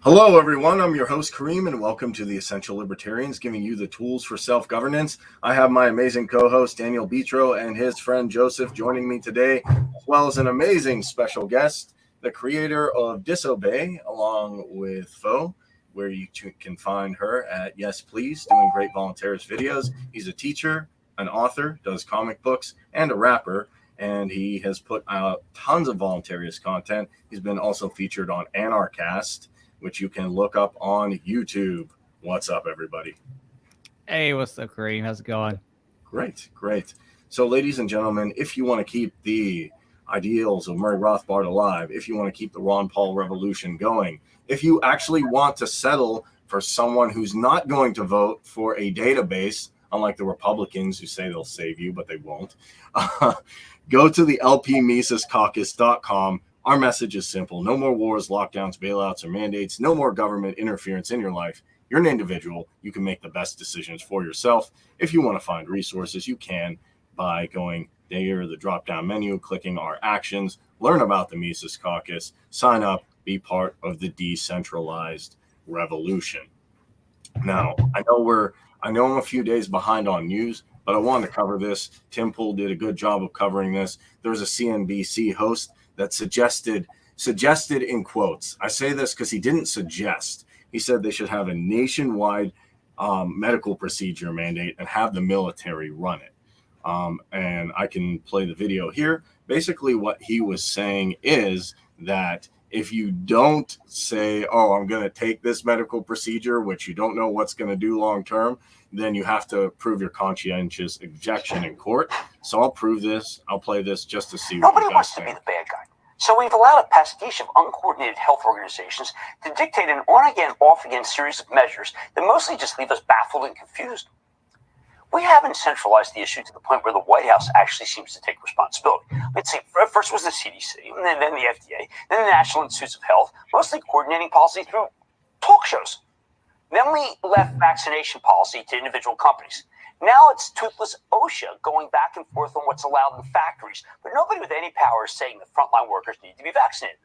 Hello, everyone. I'm your host, Kareem, and welcome to the Essential Libertarians, giving you the tools for self-governance. I have my amazing co-host, Daniel Bitro, and his friend, Joseph, joining me today, as well as an amazing special guest, the creator of Disobey, along with Foe, where you can find her at Yes Please, doing great volunteerist videos. He's a teacher, an author, does comic books, and a rapper, and he has put out tons of volunteerist content. He's been also featured on Anarchast, which you can look up on YouTube. What's up, everybody? Hey, what's up, Kareem? How's it going? Great. So, ladies and gentlemen, if you want to keep the ideals of Murray Rothbard alive, if you want to keep the Ron Paul revolution going, if you actually want to settle for someone who's not going to vote for a database, unlike the Republicans who say they'll save you, but they won't, go to the lpmisescaucus.com. Our message is simple. No more wars, lockdowns, bailouts, or mandates. No more government interference in your life. You're an individual. You can make the best decisions for yourself. If you want to find resources, you can by going there, the drop-down menu, clicking our actions, learn about the Mises Caucus, sign up, be part of the decentralized revolution. Now, I know I'm a few days behind on news, but I wanted to cover this. Tim Pool did a good job of covering this. There was a CNBC host that suggested in quotes. I say this because he didn't suggest. He said they should have a nationwide medical procedure mandate and have the military run it. And I can play the video here. Basically, what he was saying is that if you don't say, oh, I'm going to take this medical procedure, which you don't know what's going to do long term, then you have to prove your conscientious objection in court. So I'll prove this. I'll play this just to see what Nobody wants to be the bad guy. So we've allowed a pastiche of uncoordinated health organizations to dictate an on-again, off-again series of measures that mostly just leave us baffled and confused. We haven't centralized the issue to the point where the White House actually seems to take responsibility. Let's see, first was the CDC, and then the FDA, then the National Institutes of Health, mostly coordinating policy through talk shows. Then we left vaccination policy to individual companies. Now it's toothless OSHA going back and forth on what's allowed in factories, but nobody with any power is saying that frontline workers need to be vaccinated.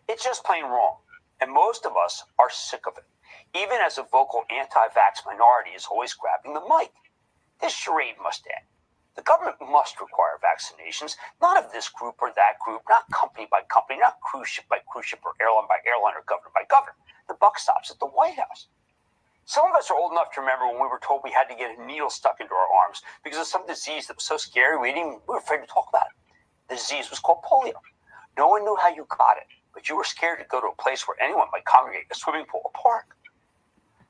It's just plain wrong, and most of us are sick of it, even as a vocal anti-vax minority is always grabbing the mic. This charade must end. The government must require vaccinations, not of this group or that group, not company by company, not cruise ship by cruise ship or airline by airline or governor by governor. The buck stops at the White House. Some of us are old enough to remember when we were told we had to get a needle stuck into our arms because of some disease that was so scary we were afraid to talk about it. The disease was called polio. No one knew how you got it, but you were scared to go to a place where anyone might congregate, a swimming pool, a park.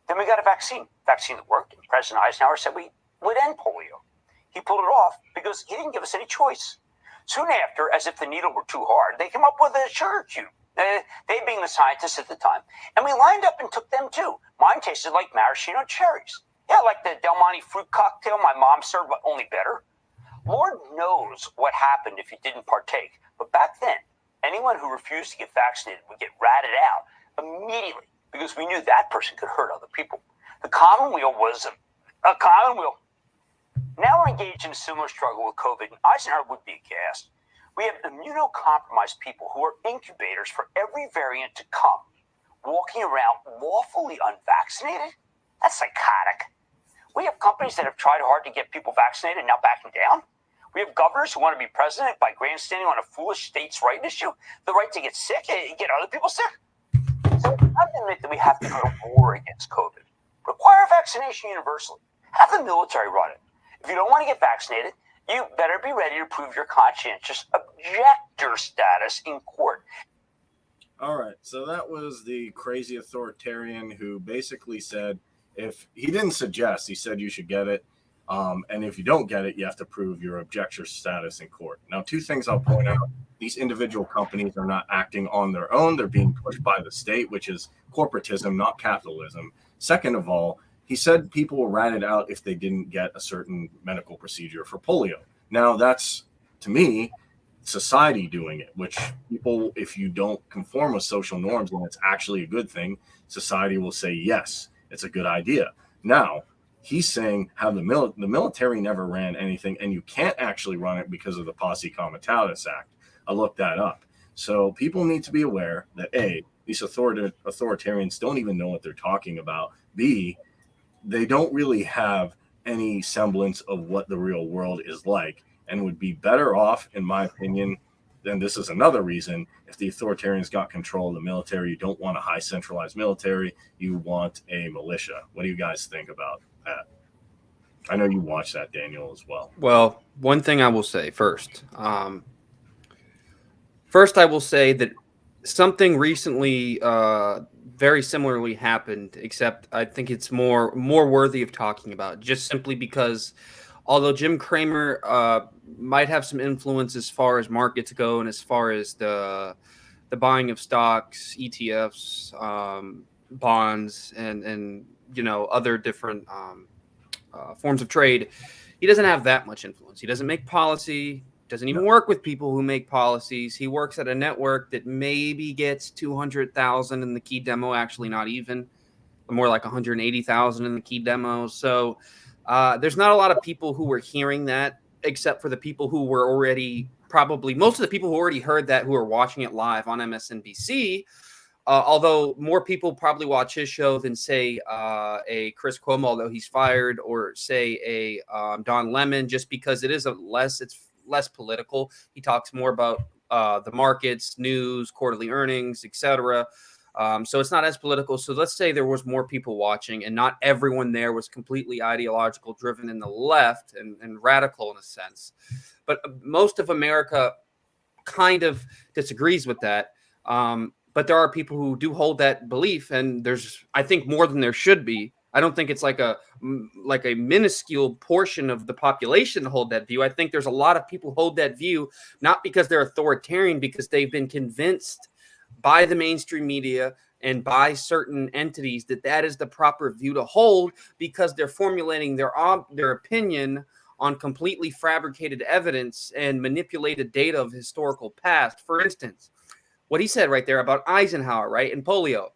Then we got a vaccine that worked, and President Eisenhower said we would end polio. He pulled it off because he didn't give us any choice. Soon after, as if the needle were too hard, they came up with a sugar cube. They being the scientists at the time. And we lined up and took them too. Mine tasted like maraschino cherries. Yeah, like the Del Monte fruit cocktail my mom served, but only better. Lord knows what happened if you didn't partake. But back then, anyone who refused to get vaccinated would get ratted out immediately because we knew that person could hurt other people. The commonweal was a commonweal. Now we're engaged in a similar struggle with COVID, and Eisenhower would be aghast. We have immunocompromised people who are incubators for every variant to come, walking around lawfully unvaccinated? That's psychotic. We have companies that have tried hard to get people vaccinated and now backing down. We have governors who want to be president by grandstanding on a foolish states' right issue, the right to get sick and get other people sick. So I admit that we have to go to war against COVID. Require vaccination universally. Have the military run it. If you don't want to get vaccinated, you better be ready to prove your conscientious objector status in court. All right, so that was the crazy authoritarian who basically said, if he didn't suggest, he said you should get it. And if you don't get it, you have to prove your objector status in court. Now, two things I'll point out. These individual companies are not acting on their own. They're being pushed by the state, which is corporatism, not capitalism. Second of all, he said people were ratted out if they didn't get a certain medical procedure for polio. Now, that's, to me, society doing it, which people, if you don't conform with social norms, then it's actually a good thing. Society will say, yes, it's a good idea. Now, he's saying how the military never ran anything, and you can't actually run it because of the Posse Comitatus Act. I looked that up. So people need to be aware that, A, these authoritarians don't even know what they're talking about. B, they don't really have any semblance of what the real world is like, and would be better off, in my opinion. Then this is another reason, if the authoritarians got control of the military, you don't want a high centralized military, you want a militia. What do you guys think about that? I know you watched that, Daniel, as well. Well, one thing I will say first. First, I will say that something recently very similarly happened, except I think it's more worthy of talking about, just simply because although Jim Cramer might have some influence as far as markets go and as far as the buying of stocks, ETFs, bonds, and other different forms of trade, he doesn't have that much influence. He doesn't make policy. Doesn't even work with people who make policies. He works at a network that maybe gets 200,000 in the key demo, actually not even, more like 180,000 in the key demo. So there's not a lot of people who were hearing that, except for the people who were already most of the people who already heard that, who are watching it live on MSNBC. Although more people probably watch his show than, say, a Chris Cuomo, although he's fired, or say a Don Lemon, just because it's less political. He talks more about the markets, news, quarterly earnings, etc. So it's not as political. So let's say there was more people watching, and not everyone there was completely ideological, driven in the left and radical in a sense. But most of America kind of disagrees with that. But there are people who do hold that belief, and there's, I think, more than there should be. I don't think it's like a minuscule portion of the population to hold that view. I think there's a lot of people who hold that view, not because they're authoritarian, because they've been convinced by the mainstream media and by certain entities that is the proper view to hold, because they're formulating their opinion on completely fabricated evidence and manipulated data of historical past. For instance, what he said right there about Eisenhower, right, and polio.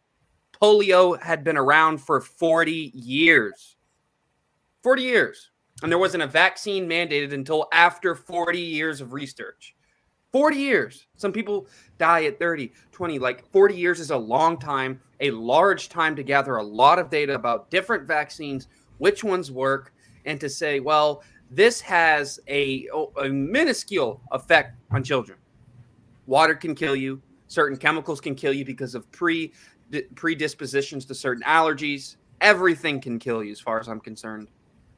Polio had been around for 40 years. 40 years. And there wasn't a vaccine mandated until after 40 years of research. 40 years. Some people die at 30, 20. Like 40 years is a long time, a large time to gather a lot of data about different vaccines, which ones work, and to say, well, this has a minuscule effect on children. Water can kill you. Certain chemicals can kill you because of predispositions to certain allergies. Everything can kill you as far as I'm concerned,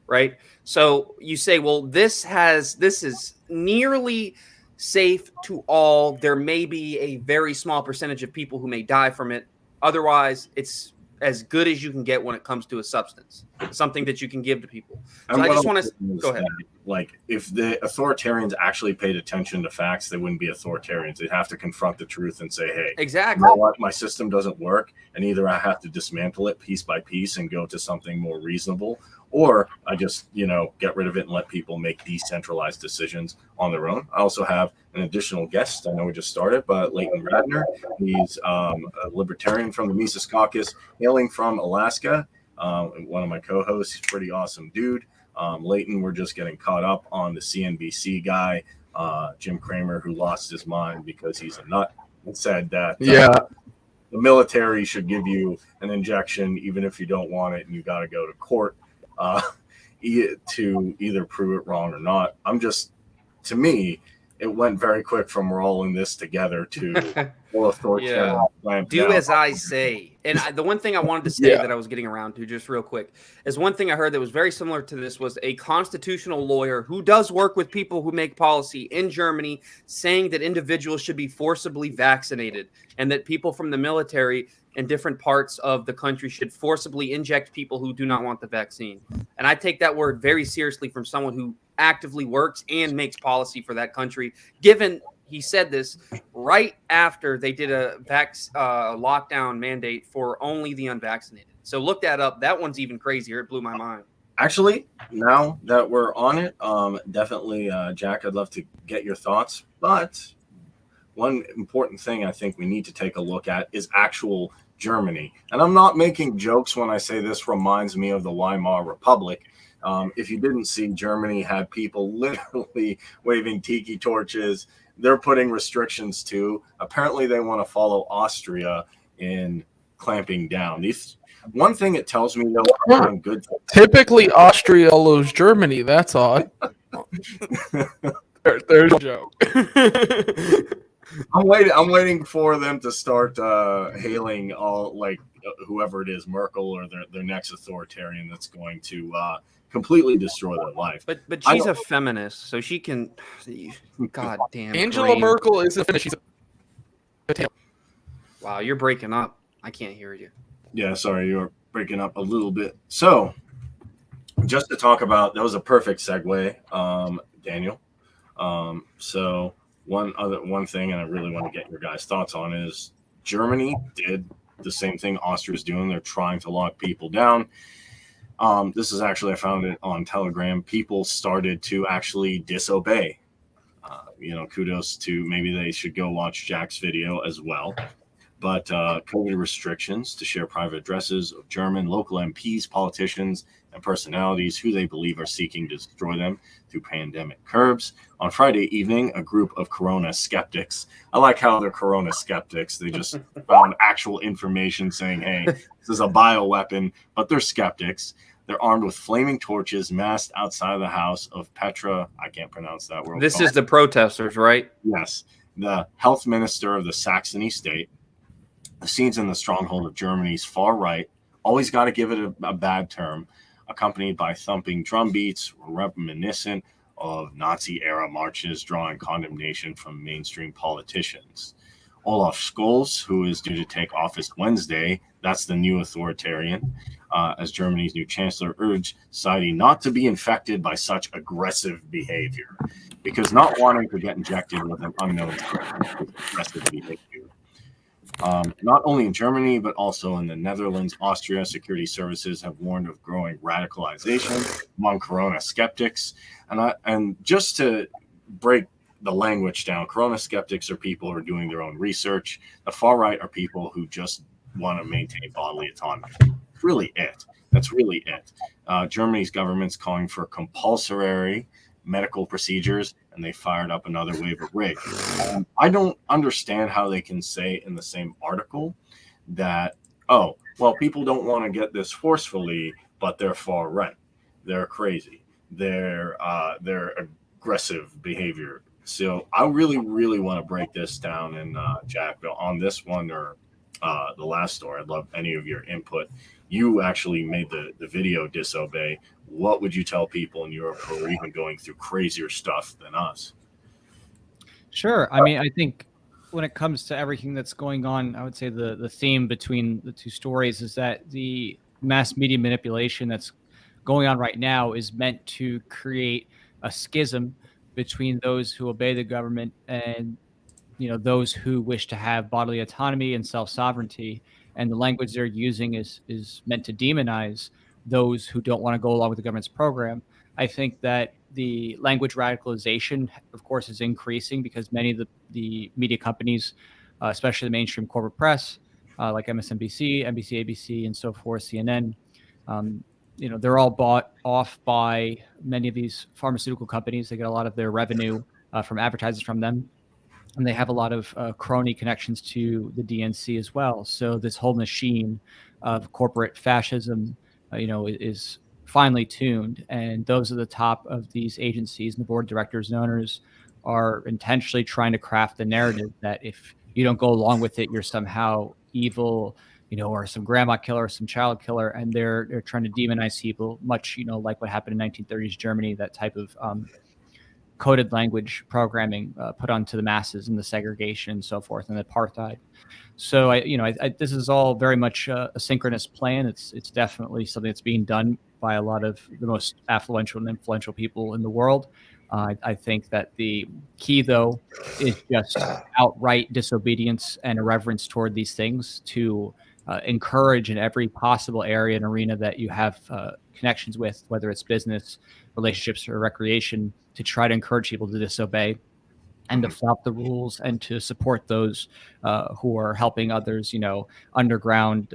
right? So you say, well, this is nearly safe to all. There may be a very small percentage of people who may die from it. Otherwise, it's as good as you can get when it comes to a substance, something that you can give to people. So I just want to go ahead. Like, if the authoritarians actually paid attention to facts, they wouldn't be authoritarians. They'd have to confront the truth and say, hey, exactly, you know what? My system doesn't work, and either I have to dismantle it piece by piece and go to something more reasonable, or I just, get rid of it and let people make decentralized decisions on their own. I also have an additional guest. I know we just started, but Leighton Radner. He's a libertarian from the Mises Caucus, hailing from Alaska. One of my co-hosts. He's a pretty awesome dude. Leighton, we're just getting caught up on the CNBC guy, Jim Cramer, who lost his mind because he's a nut and said that the military should give you an injection even if you don't want it, and you got to go to court to either prove it wrong or not. To me, it went very quick from we're all in this together to full authoritarian. Do as I say. And the one thing I wanted to say that I was getting around to just real quick is one thing I heard that was very similar to this was a constitutional lawyer who does work with people who make policy in Germany saying that individuals should be forcibly vaccinated and that people from the military in different parts of the country should forcibly inject people who do not want the vaccine. And I take that word very seriously from someone who actively works and makes policy for that country, given he said this right after they did a lockdown mandate for only the unvaccinated. So look that up. That one's even crazier. It blew my mind. Actually, now that we're on it, definitely, Jack, I'd love to get your thoughts. But one important thing I think we need to take a look at is actual Germany. And I'm not making jokes when I say this reminds me of the Weimar Republic. If you didn't see, Germany had people literally waving tiki torches. They're putting restrictions too. Apparently, they want to follow Austria in clamping down. One thing it tells me, though, are doing good things. Typically, Austria lose Germany. That's odd. There's a joke. I'm waiting for them to start hailing all, like, whoever it is, Merkel or their next authoritarian that's going to completely destroy their life. But she's a feminist, so she can. God damn. Angela Merkel is a feminist. She's a... Wow, you're breaking up. I can't hear you. Yeah, sorry, you're breaking up a little bit. So, just to talk about, that was a perfect segue, Daniel. So one thing, and I really want to get your guys' thoughts on, is Germany did the same thing Austria's doing. They're trying to lock people down. This is actually, I found it on Telegram. People started to actually disobey. Kudos to, maybe they should go watch Jack's video as well. But COVID restrictions to share private addresses of German local MPs, politicians, and personalities who they believe are seeking to destroy them through pandemic curbs. On Friday evening, a group of Corona skeptics, I like how they're Corona skeptics. They just found actual information saying, hey, this is a bioweapon, but they're skeptics. They're armed with flaming torches, massed outside of the house of Petra. I can't pronounce that word. This is the protesters, right? Yes. The health minister of the Saxony state. The scenes in the stronghold of Germany's far right, always got to give it a bad term, accompanied by thumping drum beats, reminiscent of Nazi-era marches drawing condemnation from mainstream politicians. Olaf Scholz, who is due to take office Wednesday, that's the new authoritarian, as Germany's new chancellor, urged society not to be infected by such aggressive behavior, because not wanting to get injected with an unknown aggressive behavior. Not only in Germany, but also in the Netherlands, Austria, security services have warned of growing radicalization among Corona skeptics. And just to break the language down, Corona skeptics are people who are doing their own research. The far right are people who just want to maintain bodily autonomy. That's really it. That's really it. Germany's government's calling for compulsory medical procedures, and they fired up another wave of rage. I don't understand how they can say in the same article that, oh, well, people don't want to get this forcefully, but they're far right. They're crazy. They're aggressive behavior. So I really, really want to break this down. And Jack, on this one or the last story, I'd love any of your input. You actually made the video Disobey. What would you tell people in Europe who are even going through crazier stuff than us? Sure. I mean, I think when it comes to everything that's going on, I would say the theme between the two stories is that the mass media manipulation that's going on right now is meant to create a schism between those who obey the government and those who wish to have bodily autonomy and self-sovereignty. And the language they're using is meant to demonize those who don't want to go along with the government's program. I think that the language radicalization, of course, is increasing because many of the media companies, especially the mainstream corporate press, like MSNBC, NBC, ABC, and so forth, CNN, they're all bought off by many of these pharmaceutical companies. They get a lot of their revenue from advertisers from them. And they have a lot of crony connections to the DNC as well. So this whole machine of corporate fascism, is finely tuned. And those at the top of these agencies and the board of directors and owners are intentionally trying to craft the narrative that if you don't go along with it, you're somehow evil, or some grandma killer, or some child killer. And they're trying to demonize people, much, like what happened in 1930s Germany, that type of coded language programming put onto the masses and the segregation and so forth and the apartheid. So this is all very much a synchronous plan. It's definitely something that's being done by a lot of the most affluential and influential people in the world. I think that the key, though, is just outright disobedience and irreverence toward these things to encourage in every possible area and arena that you have connections with, whether it's business, relationships, or recreation, to try to encourage people to disobey and to flout the rules and to support those who are helping others, underground,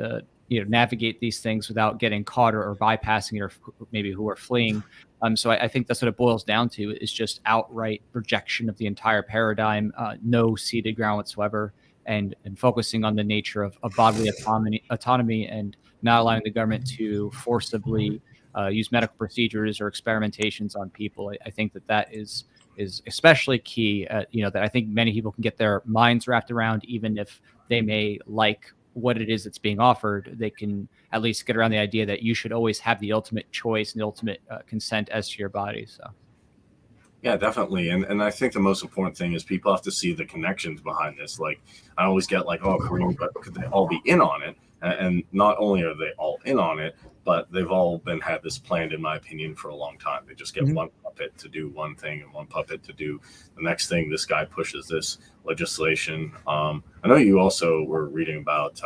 navigate these things without getting caught or bypassing it, or maybe who are fleeing. So I think that's what it boils down to, is just outright rejection of the entire paradigm, no seated ground whatsoever. and focusing on the nature of bodily autonomy and not allowing the government to forcibly use medical procedures or experimentations on people. I think that is especially key. That I think many people can get their minds wrapped around, even if they may like what it is that's being offered. They can at least get around the idea that you should always have the ultimate choice and the ultimate consent as to your body. So. Yeah, definitely. And I think the most important thing is people have to see the connections behind this. Like, I always get like, oh, Kareem, but could they all be in on it? And not only are they all in on it, but they've all had this planned, in my opinion, for a long time. They just get one puppet to do one thing and one puppet to do the next thing. This guy pushes this legislation. I know you also were reading about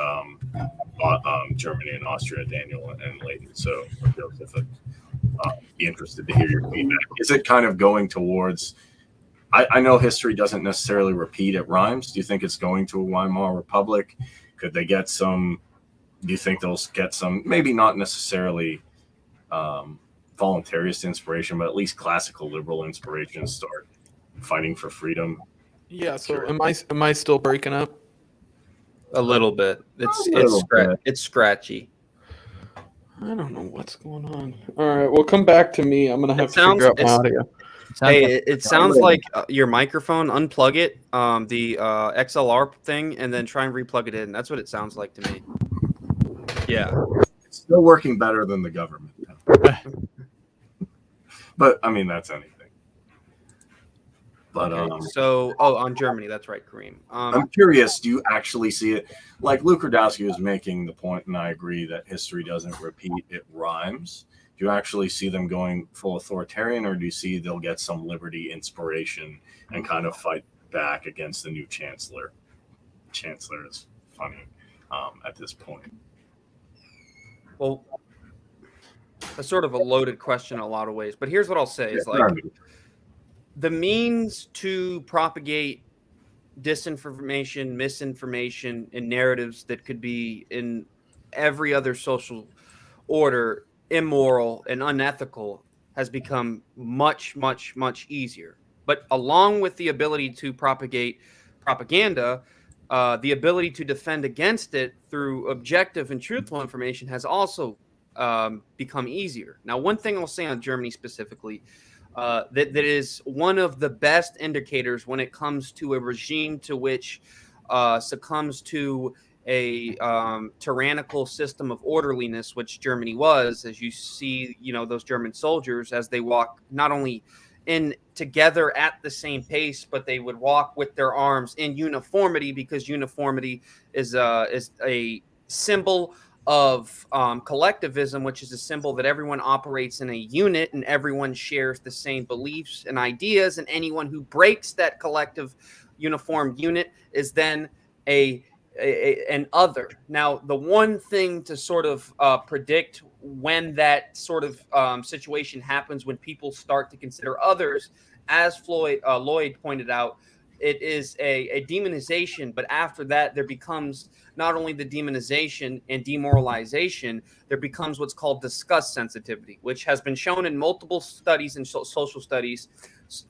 Germany and Austria, Daniel and Leighton. So Joseph, be interested to hear your feedback. Is it kind of going towards, I know history doesn't necessarily repeat, it rhymes. Do you think it's going to a Weimar Republic? Could they get some, do you think they'll get some, maybe not necessarily voluntarist inspiration, but at least classical liberal inspiration, start fighting for freedom? Yeah, so am I still breaking up? A little bit. It's scratchy. I don't know what's going on. All right, well, come back to me. I'm gonna have to figure out my audio. Hey, it sounds like your microphone. Unplug it, the XLR thing, and then try and replug it in. That's what it sounds like to me. Yeah, it's still working better than the government. But I mean, that's anything. But okay. On Germany, that's right, Kareem. I'm curious, do you actually see it? Like Luke Radowski was making the point, and I agree that history doesn't repeat, it rhymes. Do you actually see them going full authoritarian, or do you see they'll get some liberty inspiration and kind of fight back against the new chancellor? Chancellor is funny at this point. Well, that's sort of a loaded question in a lot of ways, but here's what I'll say: is like the means to propagate disinformation, misinformation, and narratives that could be in every other social order immoral and unethical has become much, much, much easier. But along with the ability to propagate propaganda, the ability to defend against it through objective and truthful information has also become easier. Now, one thing I'll say on Germany specifically, that is one of the best indicators when it comes to a regime to which succumbs to a tyrannical system of orderliness, which Germany was, as you see, those German soldiers as they walk not only in together at the same pace, but they would walk with their arms in uniformity, because uniformity is a symbol of collectivism, which is a symbol that everyone operates in a unit and everyone shares the same beliefs and ideas, and anyone who breaks that collective uniform unit is then an other. Now, the one thing to sort of predict when that sort of situation happens, when people start to consider others, as Lloyd pointed out, it is a demonization. But after that, there becomes not only the demonization and demoralization, there becomes what's called disgust sensitivity, which has been shown in multiple studies and social studies.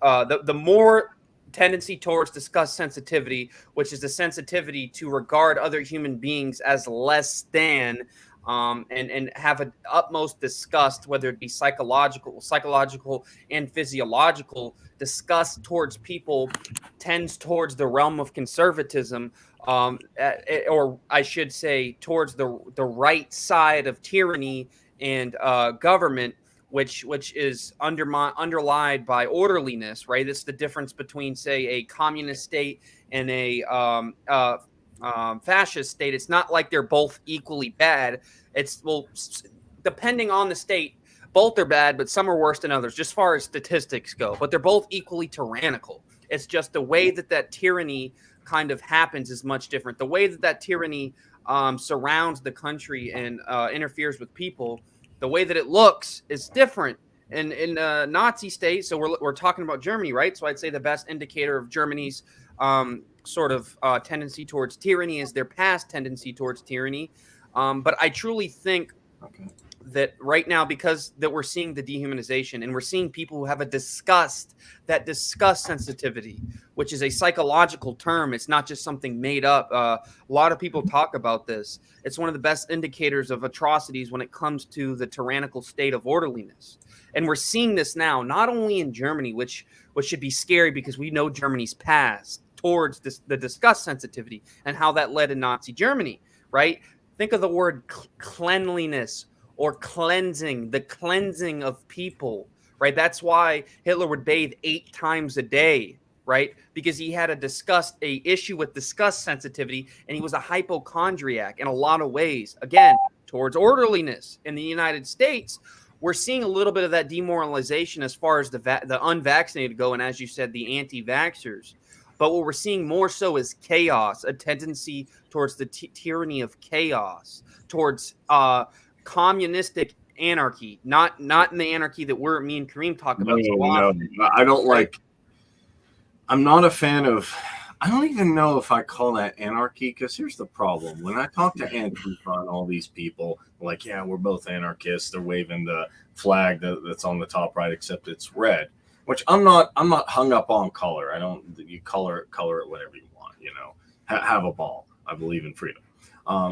The more tendency towards disgust sensitivity, which is the sensitivity to regard other human beings as less than, and have an utmost disgust, whether it be psychological and physiological disgust towards people, tends towards the realm of conservatism, or I should say towards the right side of tyranny and government, which is underlined by orderliness, right? It's the difference between, say, a communist state and a fascist state. It's not like they're both equally bad. It's, well, depending on the state, both are bad, but some are worse than others, just as far as statistics go. But they're both equally tyrannical. It's just the way that tyranny kind of happens is much different. The way that tyranny surrounds the country and interferes with people, the way that it looks is different. In Nazi state, so we're talking about Germany, right? So I'd say the best indicator of Germany's sort of tendency towards tyranny is their past tendency towards tyranny. But I truly think Okay. That right now, because that we're seeing the dehumanization, and we're seeing people who have a disgust sensitivity, which is a psychological term. It's not just something made up. A lot of people talk about this. It's one of the best indicators of atrocities when it comes to the tyrannical state of orderliness. And we're seeing this now, not only in Germany, which should be scary because we know Germany's past towards the disgust sensitivity and how that led in Nazi Germany, right? Think of the word cleanliness or cleansing, the cleansing of people, right? That's why Hitler would bathe 8 times a day, right? Because he had a issue with disgust sensitivity, and he was a hypochondriac in a lot of ways. Again, towards orderliness. In the United States, we're seeing a little bit of that demoralization as far as the unvaccinated go, and as you said, the anti-vaxxers. But what we're seeing more so is chaos, a tendency towards the tyranny of chaos, towards communistic anarchy, not in the anarchy that me and Kareem talk about. No, I don't like. I'm not a fan of. I don't even know if I call that anarchy, because here's the problem. When I talk to Antifa and all these people, like, yeah, we're both anarchists. They're waving the flag that's on the top right, except it's red. Which I'm not hung up on color. I don't. You color it whatever you want. You know, have a ball. I believe in freedom.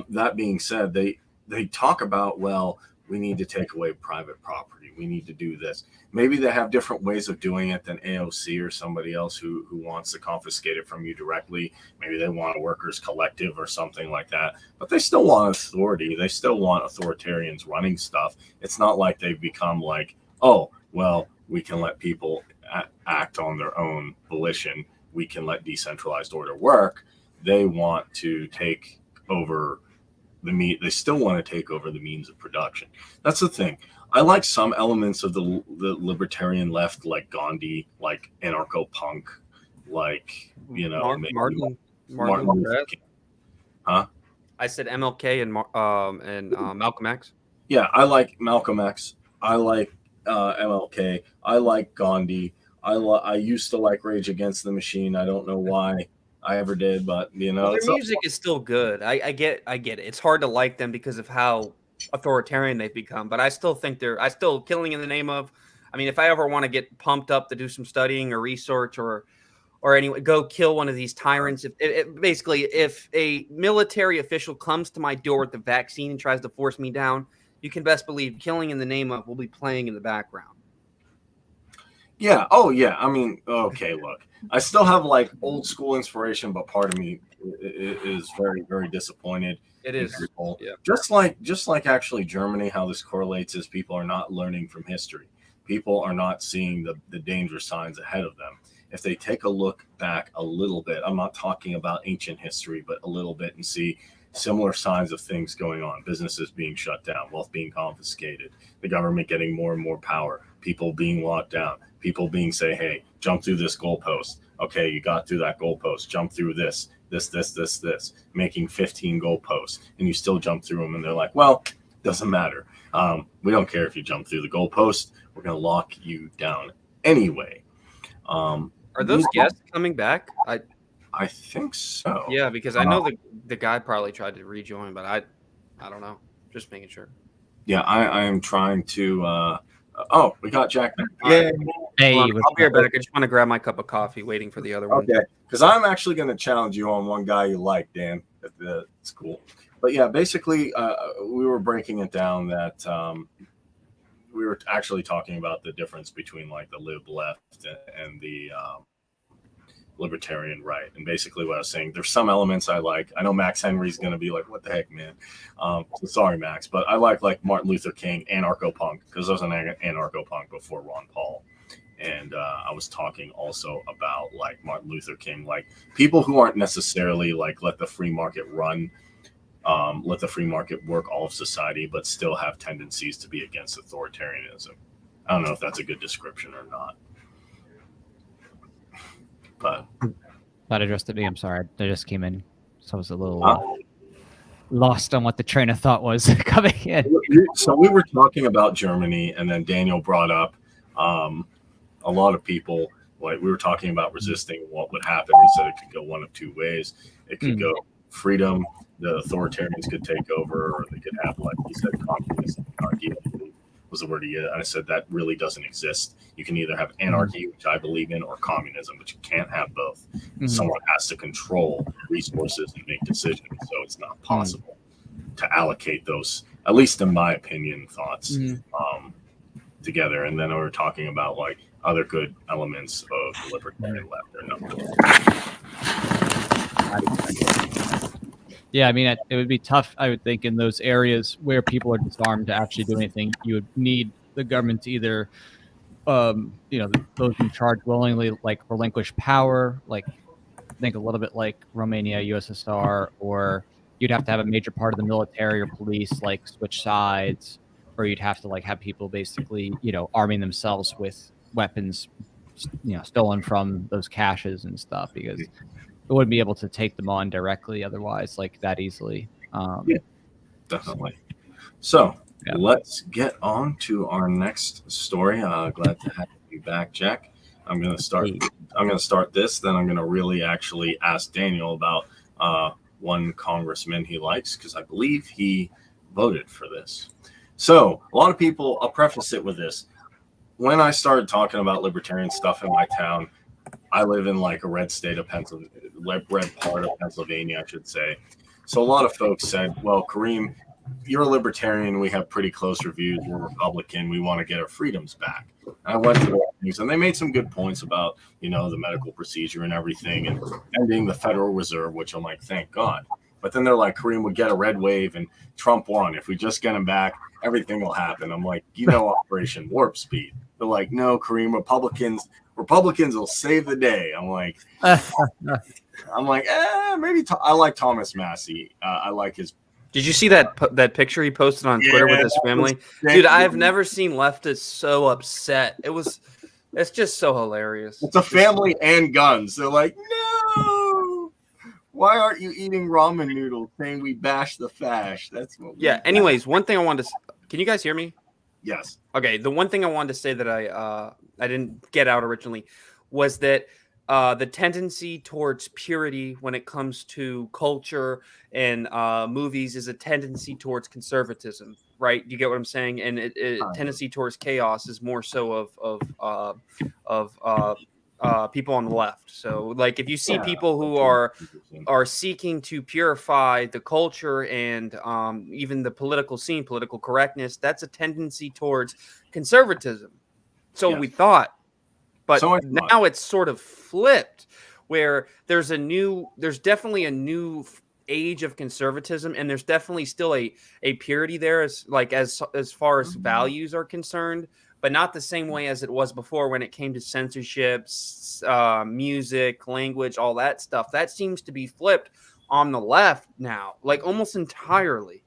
That being said, they talk about, well, we need to take away private property. We need to do this. Maybe they have different ways of doing it than AOC or somebody else who wants to confiscate it from you directly. Maybe they want a workers' collective or something like that. But they still want authority. They still want authoritarians running stuff. It's not like they've become like, oh, well, we can let people act on their own volition. We can let decentralized order work. They want to take over they still want to take over the means of production. That's the thing. I like some elements of the libertarian left, like Gandhi, like anarcho-punk, like, you know, Martin Luther King. Huh? I said MLK and Malcolm X. Yeah, I like Malcolm X. I like MLK. I like Gandhi. I used to like Rage Against the Machine. I don't know why I ever did, but you know, their music is still good. I get it. It's hard to like them because of how authoritarian they've become, but I still think I still Killing in the Name of. I mean, if I ever want to get pumped up to do some studying or research or anyway, go kill one of these tyrants. Basically, if a military official comes to my door with the vaccine and tries to force me down, you can best believe Killing in the Name of will be playing in the background. Yeah. Oh, yeah. I mean, okay, look, I still have like old school inspiration, but part of me is very, very disappointed. It is. Yeah. Just like actually Germany, how this correlates is people are not learning from history. People are not seeing the dangerous signs ahead of them. If they take a look back a little bit, I'm not talking about ancient history, but a little bit, and see similar signs of things going on, businesses being shut down, wealth being confiscated, the government getting more and more power, people being locked down, people being say, hey, jump through this goalpost. Okay, you got through that goalpost, jump through this, making 15 goalposts, and you still jump through them, and they're like, well, doesn't matter. We don't care if you jump through the goalpost. We're going to lock you down anyway. Are those guests coming back? I think so. Yeah, because I know the guy probably tried to rejoin, but I don't know. Just making sure. Yeah, I am trying to. We got Jack. Yeah. Hey, I'll be right back. I just want to grab my cup of coffee, waiting for the other one. Okay, because I'm actually going to challenge you on one guy you like, Dan. It's cool. But yeah, basically, we were breaking it down that we were actually talking about the difference between like the lib left and the libertarian right. And basically what I was saying, there's some elements I like. I know Max Henry's going to be like, what the heck, man? So sorry, Max, but I like Martin Luther King, anarcho-punk, because I was an anarcho-punk before Ron Paul. And I was talking also about like Martin Luther King, like people who aren't necessarily like let the free market run, let the free market work all of society, but still have tendencies to be against authoritarianism. I don't know if that's a good description or not. But that addressed to me. I'm sorry. I just came in, so I was a little lost on what the train of thought was coming in. So we were talking about Germany, and then Daniel brought up a lot of people, like we were talking about resisting what would happen. He said it could go one of two ways. It could go freedom the authoritarians could take over, or they could have, like you said, communism, anarchy, I believe was the word he used. I said that really doesn't exist. You can either have anarchy, which I believe in, or communism, but you can't have both. Someone has to control resources and make decisions, so it's not possible to allocate those, at least in my opinion, thoughts together. And then we were talking about like other good elements of the libertarian left or no. Yeah, I mean, it would be tough, I would think, in those areas where people are disarmed to actually do anything. You would need the government to either, those in charge willingly, like, relinquish power, like, think a little bit like Romania, USSR, or you'd have to have a major part of the military or police, like, switch sides, or you'd have to, like, have people basically, arming themselves with weapons, stolen from those caches and stuff, because it wouldn't be able to take them on directly otherwise, like, that easily. Definitely. So let's get on to our next story. Glad to have you back, Jack. I'm gonna start this, then I'm gonna really actually ask Daniel about one congressman he likes, because I believe he voted for this. So a lot of people, I'll preface it with this. When I started talking about libertarian stuff in my town, I live in like a red state of Pennsylvania, red part of Pennsylvania, I should say. So a lot of folks said, well, Kareem, you're a libertarian. We have pretty close reviews. We're Republican. We want to get our freedoms back. And I went through things, and they made some good points about, the medical procedure and everything, and ending the Federal Reserve, which I'm like, thank God. But then they're like, Kareem would get a red wave and Trump won. If we just get him back, everything will happen. I'm like, Operation Warp Speed. They're like, no, Kareem, Republicans will save the day. I'm like, maybe I like Thomas Massey. I like his. Did you see that picture he posted on Twitter with his family? Dude, I've never seen leftists so upset. It's just so hilarious. It's a family and guns. They're like, no, why aren't you eating ramen noodles? Saying we bash the fash. That's what. Anyways, one thing I wanted to. Can you guys hear me? Yes. Okay. The one thing I wanted to say that I didn't get out originally was that the tendency towards purity when it comes to culture and movies is a tendency towards conservatism, right? You get what I'm saying? And tendency towards chaos is more so of people on the left. So, like, if you see people who are seeking to purify the culture and even the political scene, political correctness, that's a tendency towards conservatism. So we thought. But now it's sort of flipped, where there's definitely a new age of conservatism, and there's definitely still a purity there as far as values are concerned, but not the same way as it was before when it came to censorship, music, language, all that stuff. That seems to be flipped on the left now, like almost entirely.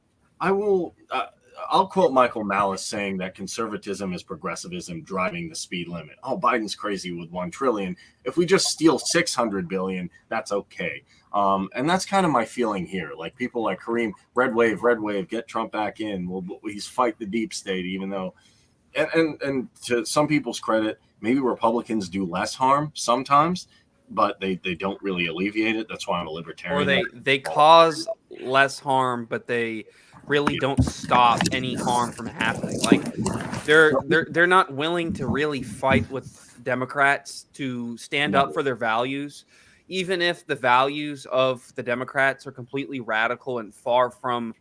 I'll quote Michael Malice saying that conservatism is progressivism driving the speed limit. Oh, Biden's crazy with $1 trillion. If we just steal $600 billion, that's okay. And that's kind of my feeling here. Like people like Kareem, red wave, get Trump back in. He's fight the deep state, even though, and to some people's credit, maybe Republicans do less harm sometimes, but they don't really alleviate it. That's why I'm a libertarian. Or they cause less harm, but they really don't stop any harm from happening. Like they're not willing to really fight with Democrats to stand up for their values, even if the values of the Democrats are completely radical and far from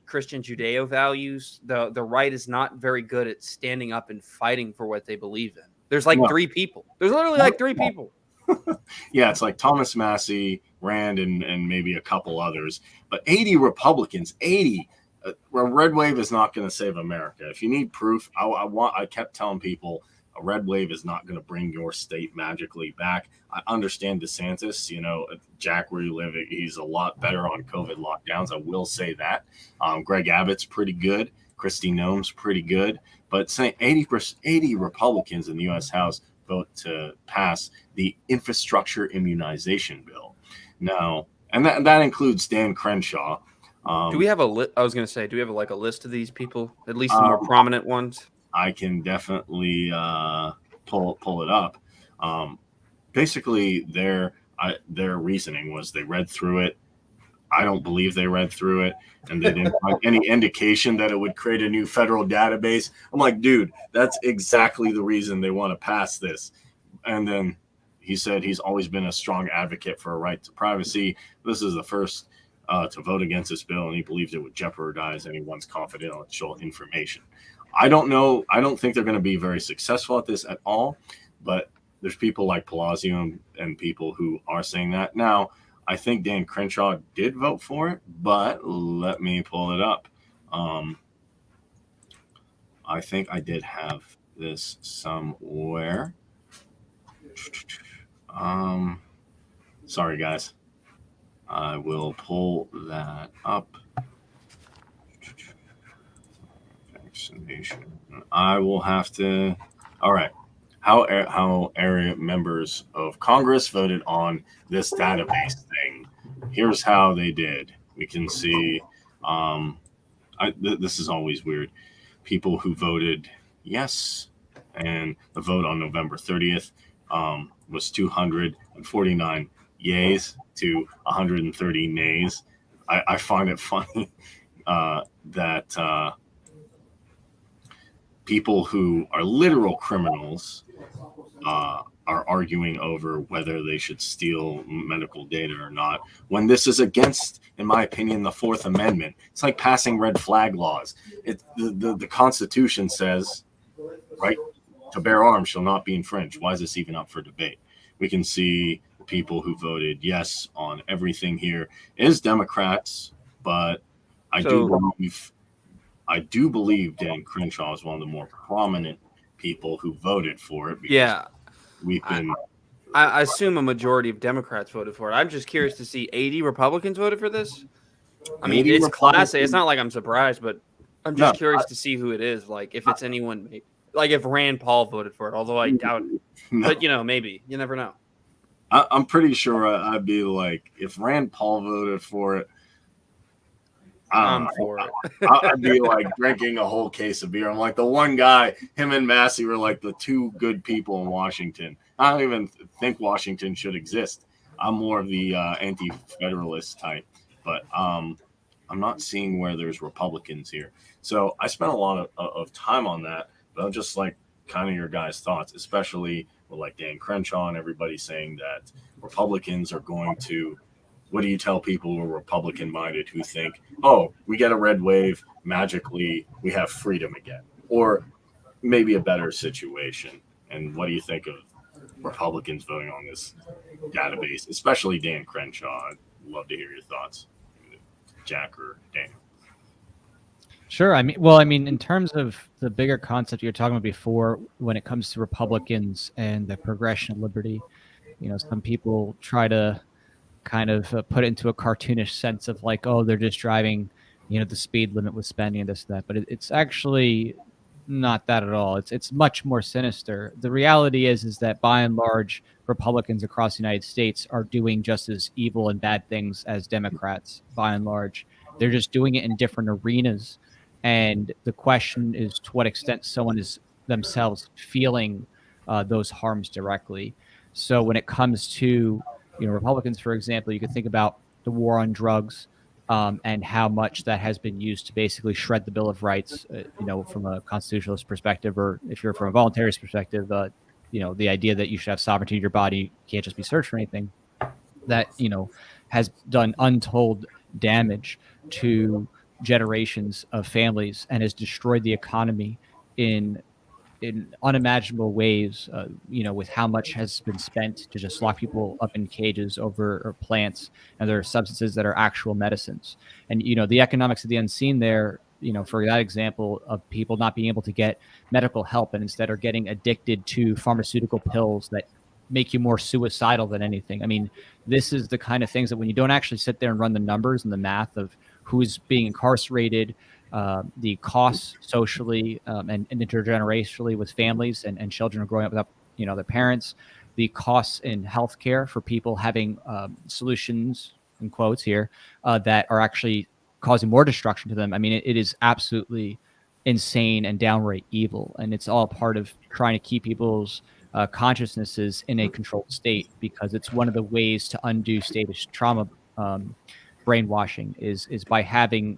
Christian Judeo values. The right is not very good at standing up and fighting for what they believe in. There's like three people. There's literally like three people. Yeah, it's like Thomas Massey, Rand, and maybe a couple others. But 80 Republicans, 80. A red wave is not going to save America. If you need proof, I kept telling people a red wave is not going to bring your state magically back. I understand DeSantis, Jack, where you live, he's a lot better on COVID lockdowns. I will say that. Greg Abbott's pretty good. Kristi Noem's pretty good. But saying 80 Republicans in the U.S. House vote to pass the infrastructure immunization bill. Now, and that includes Dan Crenshaw. Do we have a list? I was going to say, do we have a list of these people, at least the more prominent ones? I can definitely pull it up. Basically, their reasoning was they read through it. I don't believe they read through it, and they didn't find any indication that it would create a new federal database. I'm like, dude, that's exactly the reason they want to pass this. And then he said he's always been a strong advocate for a right to privacy. This is the first to vote against this bill, and he believes it would jeopardize anyone's confidential information. I don't know. I don't think they're going to be very successful at this at all, but there's people like Pelosi and people who are saying that. Now, I think Dan Crenshaw did vote for it, but let me pull it up. I think I did have this somewhere. Sorry, guys. I will pull that up. Vaccination. I will have to. All right. How area members of Congress voted on this database thing. Here's how they did. We can see. This is always weird. People who voted yes, and the vote on November 30th was 249 yays to 130 nays. I find it funny that people who are literal criminals are arguing over whether they should steal medical data or not, when this is against, in my opinion, the Fourth Amendment. It's like passing red flag laws. The Constitution says, right, to bear arms shall not be infringed. Why is this even up for debate? We can see the people who voted yes on everything here is Democrats, but I do believe Dan Crenshaw is one of the more prominent people who voted for it. Yeah. We've been. I assume a majority of Democrats voted for it. I'm just curious to see 80 Republicans voted for this. I mean, it's classic. It's not like I'm surprised, but I'm just curious to see who it is. Like, if it's anyone, like if Rand Paul voted for it, although I doubt it. No. But, maybe. You never know. I'm pretty sure I'd be like, if Rand Paul voted for it, I'm for it. I'd be like drinking a whole case of beer. I'm like the one guy, him and Massey were like the two good people in Washington. I don't even think Washington should exist. I'm more of the anti-federalist type, but I'm not seeing where there's Republicans here. So I spent a lot of time on that, but I'm just like kind of your guys' thoughts, especially with like Dan Crenshaw and everybody saying that Republicans are going to. What do you tell people who are Republican-minded who think, oh, we get a red wave, magically we have freedom again, or maybe a better situation? And what do you think of Republicans voting on this database, especially Dan Crenshaw? I'd love to hear your thoughts, Jack or Daniel. Sure. I mean, in terms of the bigger concept you were talking about before, when it comes to Republicans and the progression of liberty, some people try to kind of put it into a cartoonish sense of like, oh, they're just driving, the speed limit with spending and this and that. But it's actually not that at all. It's much more sinister. The reality is that by and large, Republicans across the United States are doing just as evil and bad things as Democrats. By and large, they're just doing it in different arenas. And the question is to what extent someone is themselves feeling those harms directly. So when it comes to Republicans, for example, you could think about the war on drugs and how much that has been used to basically shred the Bill of Rights, from a constitutionalist perspective, or if you're from a voluntarist perspective, the idea that you should have sovereignty of your body, you can't just be searched for anything, that, has done untold damage to generations of families and has destroyed the economy in unimaginable ways, with how much has been spent to just lock people up in cages over plants and other substances that are actual medicines. And, the economics of the unseen there, for that example of people not being able to get medical help and instead are getting addicted to pharmaceutical pills that make you more suicidal than anything. I mean, this is the kind of things that when you don't actually sit there and run the numbers and the math of who's being incarcerated, the costs socially and intergenerationally with families and children are growing up without their parents, the costs in healthcare for people having solutions in quotes here that are actually causing more destruction to them. I mean, it is absolutely insane and downright evil, and it's all part of trying to keep people's consciousnesses in a controlled state, because it's one of the ways to undo status trauma brainwashing is by having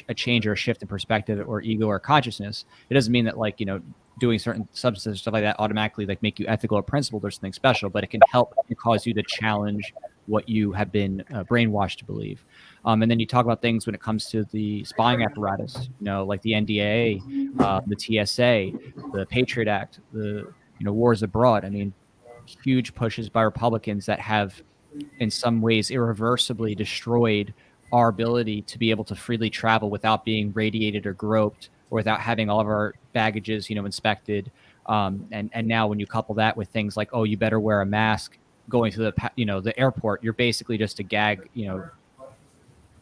a change or a shift in perspective or ego or consciousness. It doesn't mean that like, you know, doing certain substances, stuff like that automatically like make you ethical or principled or something special, but it can help and cause you to challenge what you have been brainwashed to believe. And then you talk about things when it comes to the spying apparatus, you know, like the NDAA, the TSA, the Patriot Act, the, you know, wars abroad. I mean, huge pushes by Republicans that have in some ways irreversibly destroyed our ability to be able to freely travel without being radiated or groped or without having all of our baggages, you know, inspected. And now when you couple that with things like, oh, you better wear a mask going to the, you know, the airport, you're basically just a gag, you know,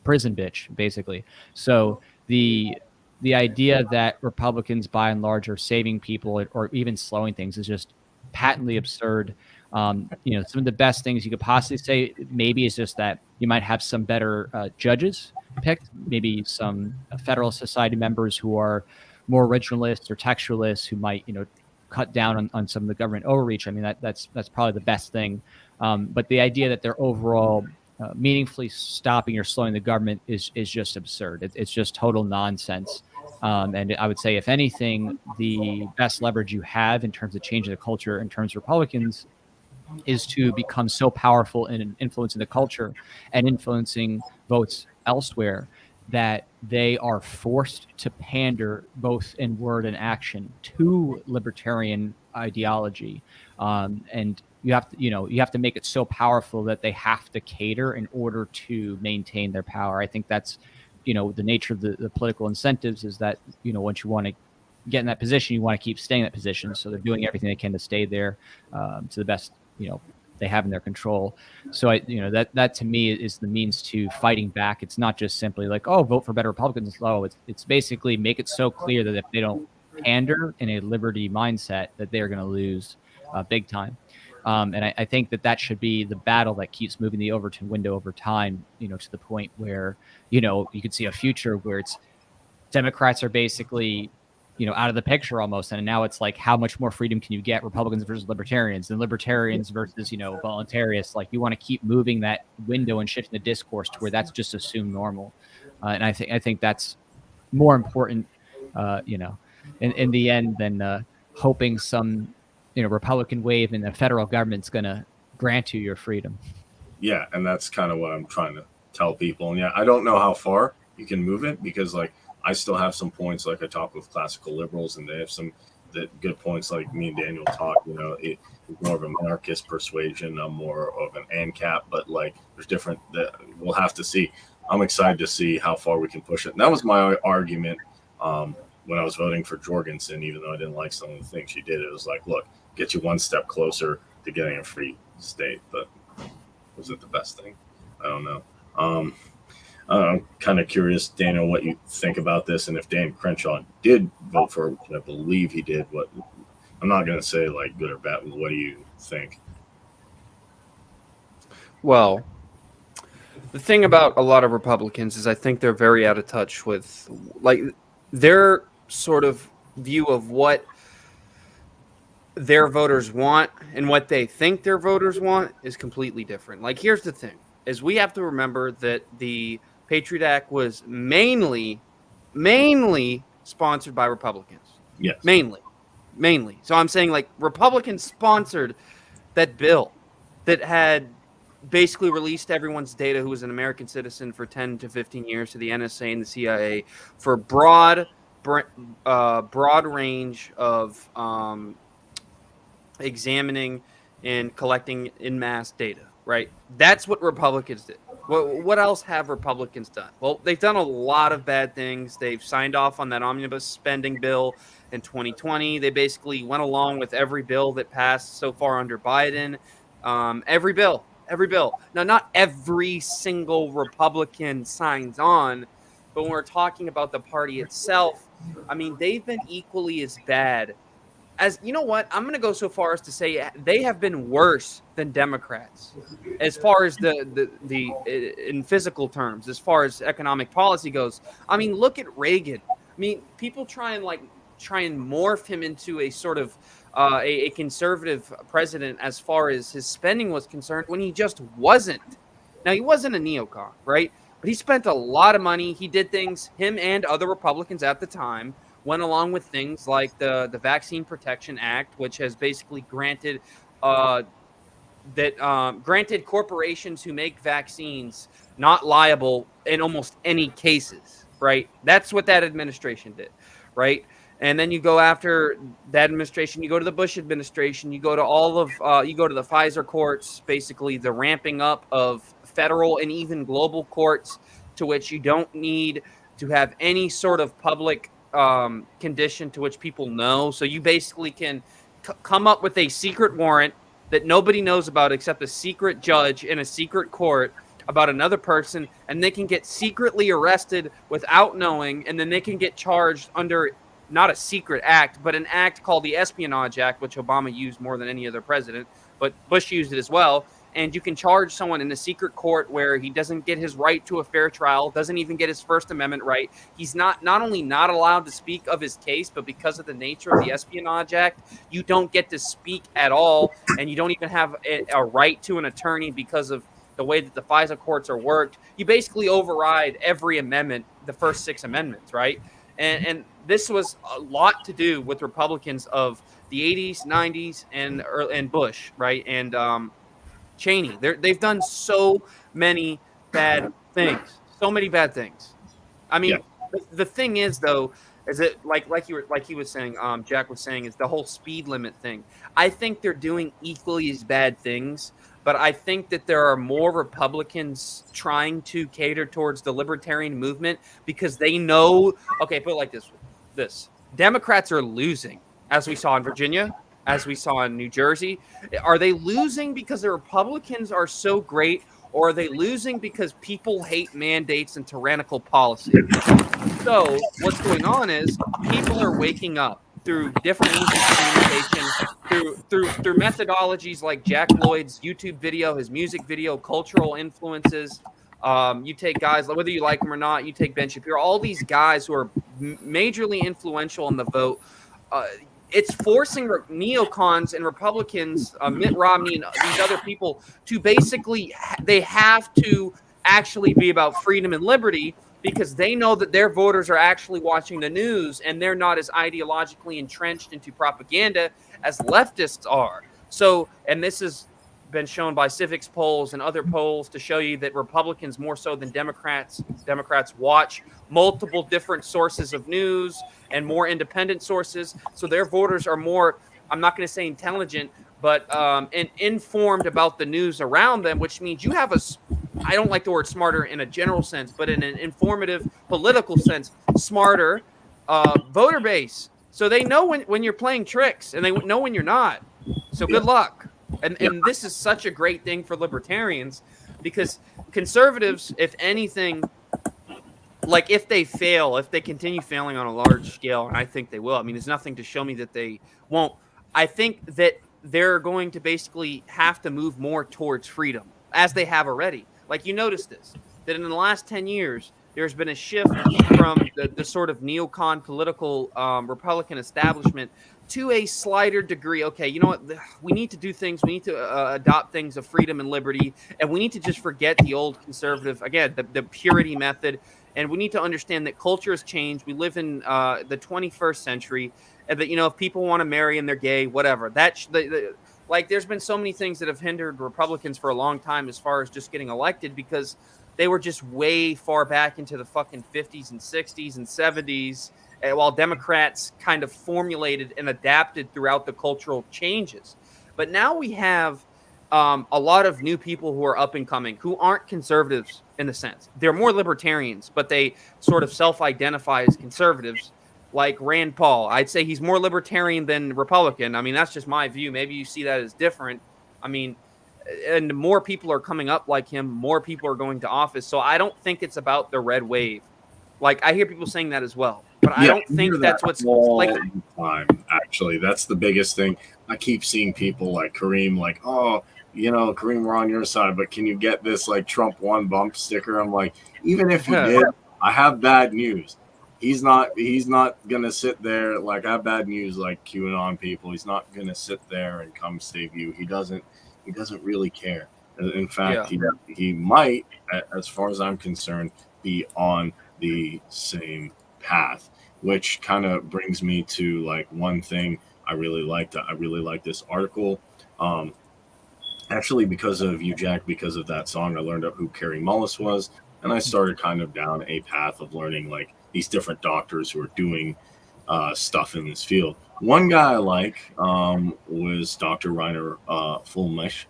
prison bitch, basically. So the idea that Republicans by and large are saving people or even slowing things is just patently absurd. You know, some of the best things you could possibly say maybe is just that you might have some better judges picked, maybe some Federalist Society members who are more originalists or textualists who might, you know, cut down on some of the government overreach. I mean, that's probably the best thing. But the idea that they're overall meaningfully stopping or slowing the government is just absurd. It's just total nonsense. And I would say, if anything, the best leverage you have in terms of changing the culture in terms of Republicans is to become so powerful in influencing the culture and influencing votes elsewhere that they are forced to pander both in word and action to libertarian ideology. And you have to, you know, you have to make it so powerful that they have to cater in order to maintain their power. I think that's, you know, the nature of the political incentives is that, you know, once you want to get in that position, you want to keep staying in that position. So they're doing everything they can to stay there to the best, you know, they have in their control. So you know, that to me is the means to fighting back. It's not just simply like, oh, vote for better Republicans. Oh, it's basically make it so clear that if they don't pander in a liberty mindset, that they're going to lose big time. And I think that should be the battle that keeps moving the Overton window over time, you know, to the point where, you know, you could see a future where it's Democrats are basically, you know, out of the picture almost. And now it's like, how much more freedom can you get? Republicans versus libertarians, and libertarians versus, you know, voluntarists. Like, you want to keep moving that window and shifting the discourse to where that's just assumed normal. And I think that's more important, you know, in the end than hoping some, you know, Republican wave in the federal government's going to grant you your freedom. Yeah. And that's kind of what I'm trying to tell people. And yeah, I don't know how far you can move it, because like, I still have some points, like I talk with classical liberals, and they have some good points, like me and Daniel talk, you know, it's more of a monarchist persuasion. I'm more of an ANCAP, but like there's different, we'll have to see. I'm excited to see how far we can push it. And that was my argument when I was voting for Jorgensen, even though I didn't like some of the things she did. It was like, look, get you one step closer to getting a free state. But was it the best thing? I don't know. I'm kind of curious, Daniel, what you think about this, and if Dan Crenshaw did vote for, which I believe he did, what, I'm not going to say like good or bad, but what do you think? Well, the thing about a lot of Republicans is I think they're very out of touch with, like, their sort of view of what their voters want and what they think their voters want is completely different. Like, here's the thing, is we have to remember that the Patriot Act was mainly sponsored by Republicans. Yes. Mainly. So I'm saying, like, Republicans sponsored that bill that had basically released everyone's data who was an American citizen for 10 to 15 years to the NSA and the CIA for broad range of examining and collecting en masse data, right? That's what Republicans did. What else have Republicans done? Well, they've done a lot of bad things. They've signed off on that omnibus spending bill in 2020. They basically went along with every bill that passed so far under Biden. Every bill. Now, not every single Republican signs on, but when we're talking about the party itself, I mean, they've been equally as bad as, you know what, I'm going to go so far as to say they have been worse than Democrats as far as the in physical terms, as far as economic policy goes. I mean, look at Reagan. I mean, people try and morph him into a sort of a conservative president as far as his spending was concerned, when he just wasn't. Now, he wasn't a neocon, right? But he spent a lot of money. He did things, him and other Republicans at the time went along with things like the Vaccine Protection Act, which has basically granted granted corporations who make vaccines not liable in almost any cases, right? That's what that administration did, right? And then you go after that administration, you go to the Bush administration, you go to you go to the Pfizer courts, basically the ramping up of federal and even global courts, to which you don't need to have any sort of public condition to which people know. So you basically can come up with a secret warrant that nobody knows about except a secret judge in a secret court about another person, and they can get secretly arrested without knowing, and then they can get charged under not a secret act, but an act called the Espionage Act, which Obama used more than any other president, but Bush used it as well. And you can charge someone in a secret court where he doesn't get his right to a fair trial, doesn't even get his First Amendment right. He's not only not allowed to speak of his case, but because of the nature of the Espionage Act, you don't get to speak at all, and you don't even have a right to an attorney because of the way that the FISA courts are worked. You basically override every amendment, the first 6 amendments, right? And this was a lot to do with Republicans of the 80s, 90s, and Bush, right? And Cheney. They've done so many bad things. So many bad things. I mean, the thing is, though, is that like he was saying, Jack was saying, is the whole speed limit thing. I think they're doing equally as bad things, but I think that there are more Republicans trying to cater towards the libertarian movement because they know. Okay, put it like this: Democrats are losing, as we saw in Virginia, as we saw in New Jersey. Are they losing because the Republicans are so great, or are they losing because people hate mandates and tyrannical policy? So what's going on is people are waking up through different means of communication, through methodologies like Jack Lloyd's YouTube video, his music video, cultural influences. You take guys, whether you like them or not, you take Ben Shapiro, all these guys who are majorly influential in the vote. It's forcing neocons and Republicans, Mitt Romney and these other people, to basically, they have to actually be about freedom and liberty because they know that their voters are actually watching the news and they're not as ideologically entrenched into propaganda as leftists are. So, and this has been shown by civics polls and other polls to show you that Republicans, more so than Democrats watch multiple different sources of news and more independent sources. So their voters are more, I'm not going to say intelligent, but informed about the news around them, which means you have I don't like the word smarter in a general sense, but in an informative political sense, smarter voter base. So they know when you're playing tricks and they know when you're not. So good luck. And this is such a great thing for libertarians because conservatives, if anything, like if they continue failing on a large scale, and I think they will. I mean, there's nothing to show me that they won't. I think that they're going to basically have to move more towards freedom, as they have already. Like you notice this, that in the last 10 years, there's been a shift from the sort of neocon political Republican establishment to a slighter degree. Okay, you know what? We need to do things. We need to adopt things of freedom and liberty, and we need to just forget the old conservative, again, the purity method. And we need to understand that culture has changed. We live in the 21st century, and that, you know, if people want to marry and they're gay, whatever. Like, there's been so many things that have hindered Republicans for a long time as far as just getting elected because they were just way far back into the fucking 50s and 60s and 70s, while Democrats kind of formulated and adapted throughout the cultural changes. But now we have a lot of new people who are up and coming who aren't conservatives in the sense. They're more libertarians, but they sort of self-identify as conservatives, like Rand Paul. I'd say he's more libertarian than Republican. I mean, that's just my view. Maybe you see that as different. I mean, and more people are coming up like him. More people are going to office. So I don't think it's about the red wave. Like, I hear people saying that as well. But I don't think that's what's like. Time, actually, that's the biggest thing. I keep seeing people like Kareem, like, oh, you know, Kareem, we're on your side, but can you get this like Trump one bump sticker? I'm like, even if he did, I have bad news. He's not gonna sit there. Like, I have bad news, like QAnon people. He's not gonna sit there and come save you. He doesn't really care. In fact, he might, as far as I'm concerned, be on the same path, which kind of brings me to like one thing I really liked. I really like this article. Actually, because of you, Jack, because of that song, I learned who Carrie Mullis was, and I started kind of down a path of learning like these different doctors who are doing stuff in this field. One guy I like was Dr. Rainer Fulmisch,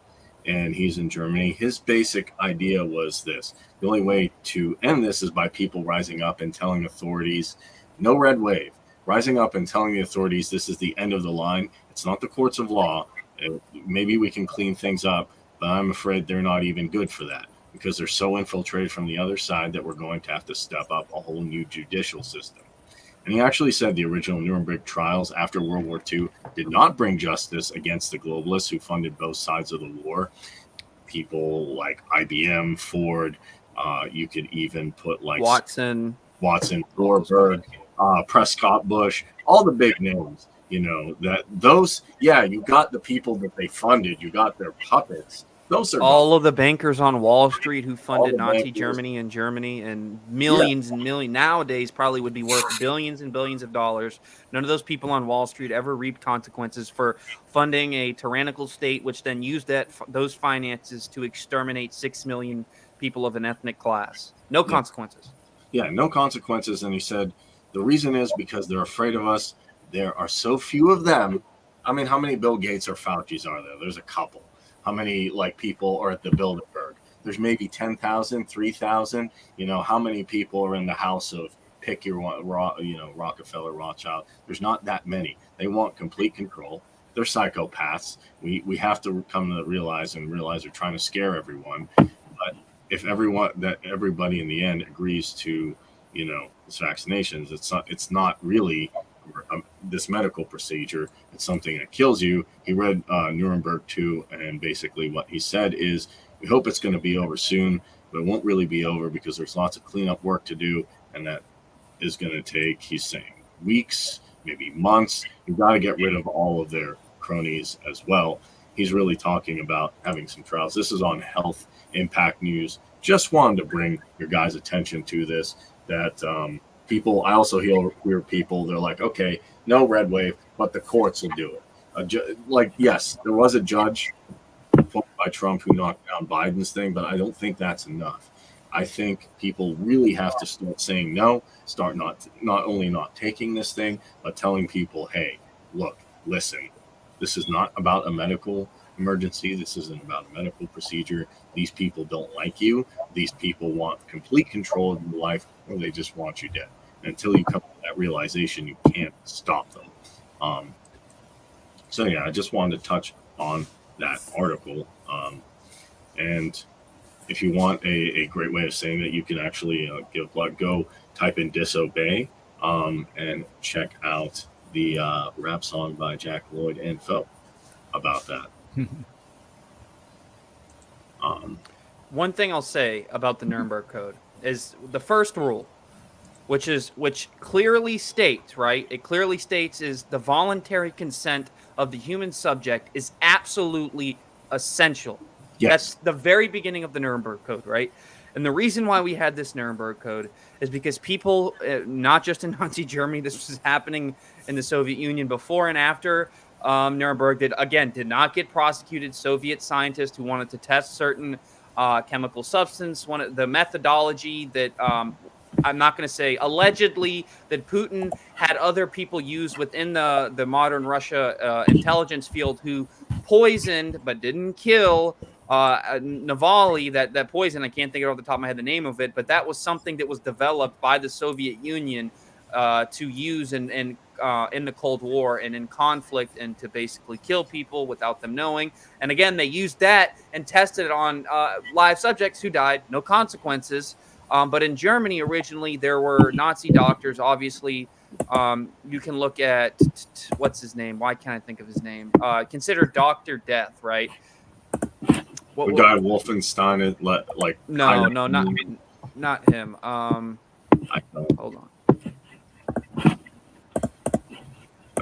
and he's in Germany. His basic idea was this: the only way to end this is by people rising up and telling authorities, no red wave, rising up and telling the authorities this is the end of the line. It's not the courts of law. Maybe we can clean things up, but I'm afraid they're not even good for that because they're so infiltrated from the other side that we're going to have to step up a whole new judicial system. And he actually said the original Nuremberg trials after World War II did not bring justice against the globalists who funded both sides of the war. People like IBM, Ford, you could even put like Watson, Thorberg, Prescott Bush, all the big names. You know, that those, you got the people that they funded, you got their puppets. Those are all of the bankers on Wall Street who funded Nazi Germany and Germany, and millions and millions nowadays probably would be worth billions and billions of dollars. None of those people on Wall Street ever reaped consequences for funding a tyrannical state, which then used those finances to exterminate 6 million people of an ethnic class. No consequences. Yeah, no consequences. And he said the reason is because they're afraid of us. There are so few of them. I mean, how many Bill Gates or Fauci's are there? There's a couple. How many like people are at the Bilderberg? There's maybe 10,000, 3,000. You know, how many people are in the house of pick your one, Rockefeller, Rothschild? There's not that many. They want complete control. They're psychopaths. We have to come to realize they're trying to scare everyone. But if everybody in the end agrees to, this vaccinations, it's not really this medical procedure. It's something that kills you. He read Nuremberg 2, and basically what he said is, we hope it's going to be over soon, but it won't really be over because there's lots of cleanup work to do, and that is going to take, he's saying, weeks, maybe months. You've got to get rid of all of their cronies as well. He's really talking about having some trials. This is on Health Impact News. Just wanted to bring your guys' attention to this, that people, I also hear people, they're like, okay, no red wave, but the courts will do it. Yes, there was a judge by Trump who knocked down Biden's thing, but I don't think that's enough. I think people really have to start saying no, start not only not taking this thing, but telling people, hey, look, listen, this is not about a medical emergency. This isn't about a medical procedure. These people don't like you. These people want complete control of your life, or they just want you dead. And until you come to that realization, you can't stop them. I just wanted to touch on that article. And if you want a great way of saying that, you can actually go type in disobey and check out the rap song by Jack Lloyd and Phelps about that. One thing I'll say about the Nuremberg Code is the first rule, which clearly states, right? It clearly states is the voluntary consent of the human subject is absolutely essential. Yes. That's the very beginning of the Nuremberg Code, right? And the reason why we had this Nuremberg Code is because people, not just in Nazi Germany, this was happening in the Soviet Union before and after Nuremberg did not get prosecuted. Soviet scientists who wanted to test certain chemical substance, the methodology that I'm not going to say allegedly that Putin had other people use within the modern Russia intelligence field who poisoned but didn't kill Navalny, that poison. I can't think of off the top of my head the name of it, but that was something that was developed by the Soviet Union to use in the Cold War and in conflict, and to basically kill people without them knowing. And again, they used that and tested it on live subjects who died, no consequences. But in Germany originally, there were Nazi doctors. Obviously, you can look at what's his name? Why can't I think of his name? Considered Dr. Death, right? The guy Wolfenstein not him. Hold on.